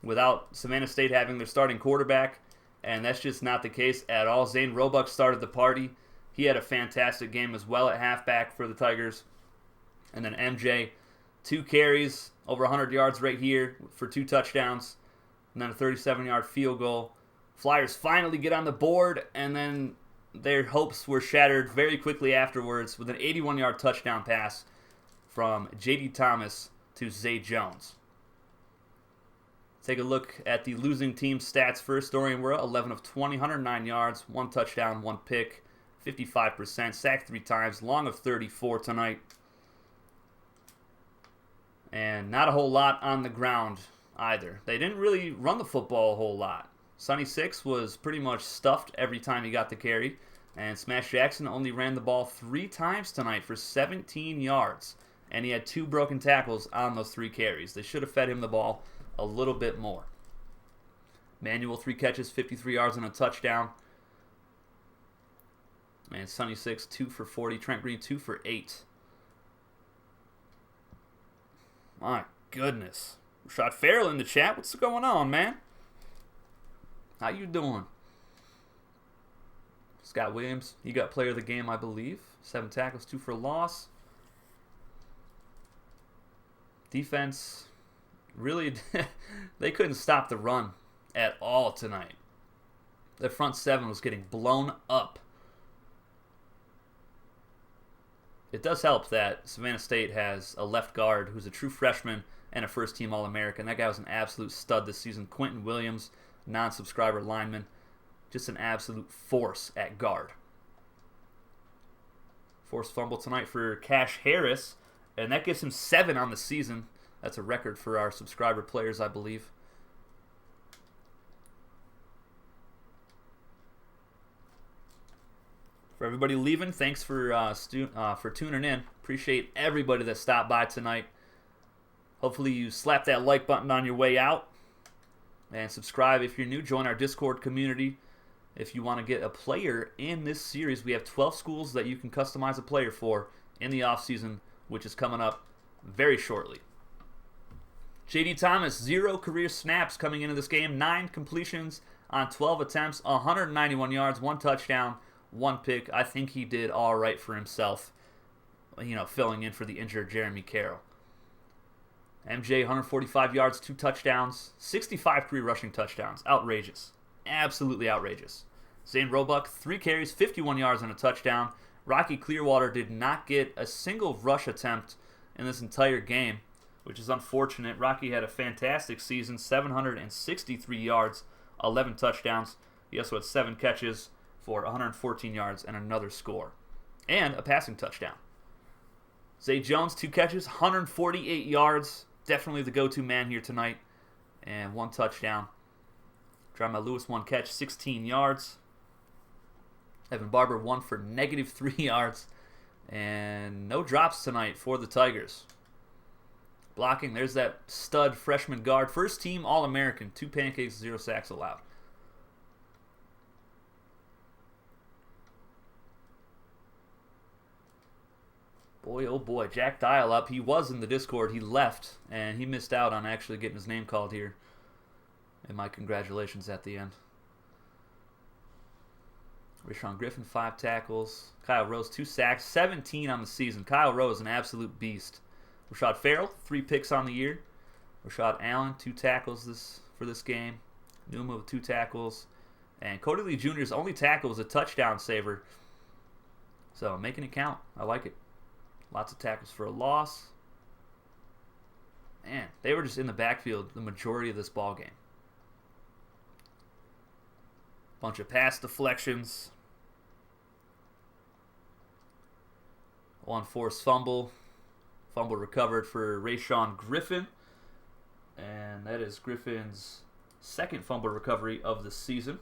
without Savannah State having their starting quarterback, and that's just not the case at all. Zane Roebuck started the party. He had a fantastic game as well at halfback for the Tigers. And then MJ, 2 carries, over 100 yards right here for 2 touchdowns, and then a 37-yard field goal. Flyers finally get on the board, and then their hopes were shattered very quickly afterwards with an 81-yard touchdown pass from J.D. Thomas to Zay Jones. Take a look at the losing team's stats first. Dorian Wurra, 11 of 20, 109 yards, 1 touchdown, 1 pick, 55%, sacked 3 times, long of 34 tonight. And not a whole lot on the ground either. They didn't really run the football a whole lot. Sonny Six was pretty much stuffed every time he got the carry. And Smash Jackson only ran the ball 3 times tonight for 17 yards. And he had 2 broken tackles on those 3 carries. They should have fed him the ball a little bit more. Manuel, 3 catches, 53 yards and a touchdown. And Sonny Six, 2 for 40. Trent Green, 2 for 8. My goodness. Rashad Farrell in the chat. What's going on, man? How you doing? Scott Williams, he got player of the game, I believe. 7 tackles, 2 for loss. Defense, really, they couldn't stop the run at all tonight. Their front 7 was getting blown up. It does help that Savannah State has a left guard who's a true freshman and a first-team All-American. That guy was an absolute stud this season. Quentin Williams, non-subscriber lineman, just an absolute force at guard. Forced fumble tonight for Cash Harris, and that gives him 7 on the season. That's a record for our subscriber players, I believe. For everybody leaving, thanks for tuning in. Appreciate everybody that stopped by tonight. Hopefully you slap that like button on your way out. And subscribe if you're new. Join our Discord community if you want to get a player in this series. We have 12 schools that you can customize a player for in the offseason, which is coming up very shortly. J.D. Thomas, 0 career snaps coming into this game. 9 completions on 12 attempts, 191 yards, 1 touchdown, 1 pick. I think he did all right for himself, filling in for the injured Jeremy Carroll. MJ, 145 yards, 2 touchdowns, 65 career rushing touchdowns. Outrageous. Absolutely outrageous. Zane Roebuck, 3 carries, 51 yards and a touchdown. Rocky Clearwater did not get a single rush attempt in this entire game, which is unfortunate. Rocky had a fantastic season, 763 yards, 11 touchdowns. He also had 7 catches for 114 yards and another score, and a passing touchdown. Zay Jones, 2 catches, 148 yards. Definitely the go-to man here tonight, and 1 touchdown. Jarmel Lewis, 1 catch, 16 yards. Evan Barber, 1 for -3 yards. And no drops tonight for the Tigers. Blocking, there's that stud freshman guard. First team All-American, 2 pancakes, 0 sacks allowed. Boy, oh boy, Jack Dial up. He was in the Discord. He left, and he missed out on actually getting his name called here. And my congratulations at the end. Rayshawn Griffin, 5 tackles. Kyle Rose, 2 sacks, 17 on the season. Kyle Rose, an absolute beast. Rashad Farrell, 3 picks on the year. Rashad Allen, 2 tackles for this game. Numa with 2 tackles. And Cody Lee Jr.'s only tackle was a touchdown saver So making it count. I like it. Lots of tackles for a loss. Man, they were just in the backfield the majority of this ball game. Bunch of pass deflections. One forced fumble. Fumble recovered for Rayshawn Griffin. And that is Griffin's second fumble recovery of the season.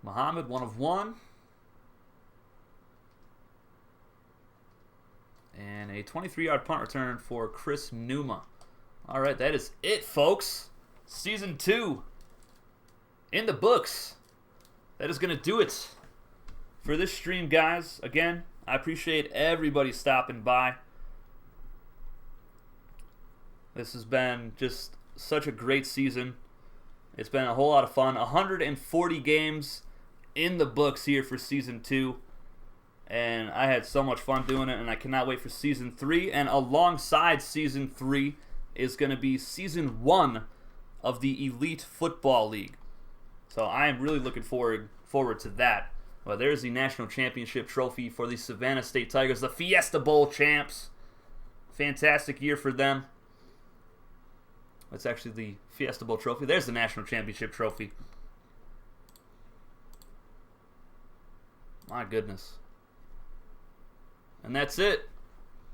Muhammad, 1 of 1. And a 23-yard punt return for Chris Numa. All right, that is it, folks. Season 2 in the books. That is going to do it for this stream, guys. Again, I appreciate everybody stopping by. This has been just such a great season. It's been a whole lot of fun. 140 games in the books here for Season 2. And I had so much fun doing it, and I cannot wait for Season 3. And alongside Season 3 is going to be Season 1 of the Elite Football League. So I am really looking forward to that. Well, there's the National Championship Trophy for the Savannah State Tigers, the Fiesta Bowl champs. Fantastic year for them. That's actually the Fiesta Bowl trophy. There's the National Championship Trophy. My goodness. And that's it.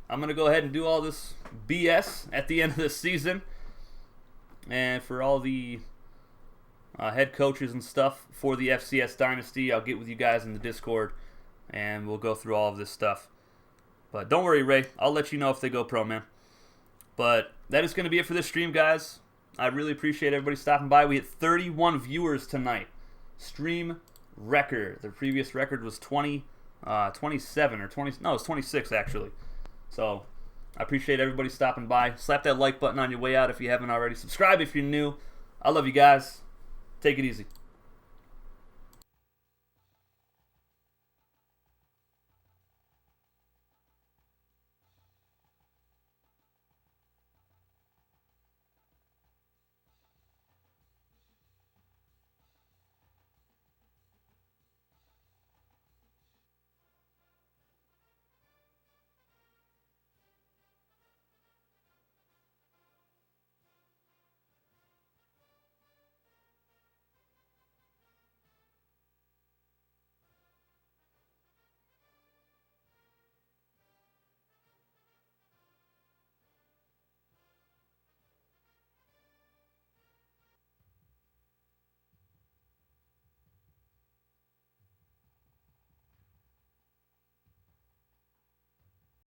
I'm going to go ahead and do all this BS at the end of the season. And for all the head coaches and stuff for the FCS Dynasty, I'll get with you guys in the Discord, and we'll go through all of this stuff. But don't worry, Ray. I'll let you know if they go pro, man. But that is going to be it for this stream, guys. I really appreciate everybody stopping by. We hit 31 viewers tonight. Stream record. The previous record was 27 or 20. No, it was 26 actually. So I appreciate everybody stopping by. Slap that like button on your way out if you haven't already. Subscribe if you're new. I love you guys. Take it easy.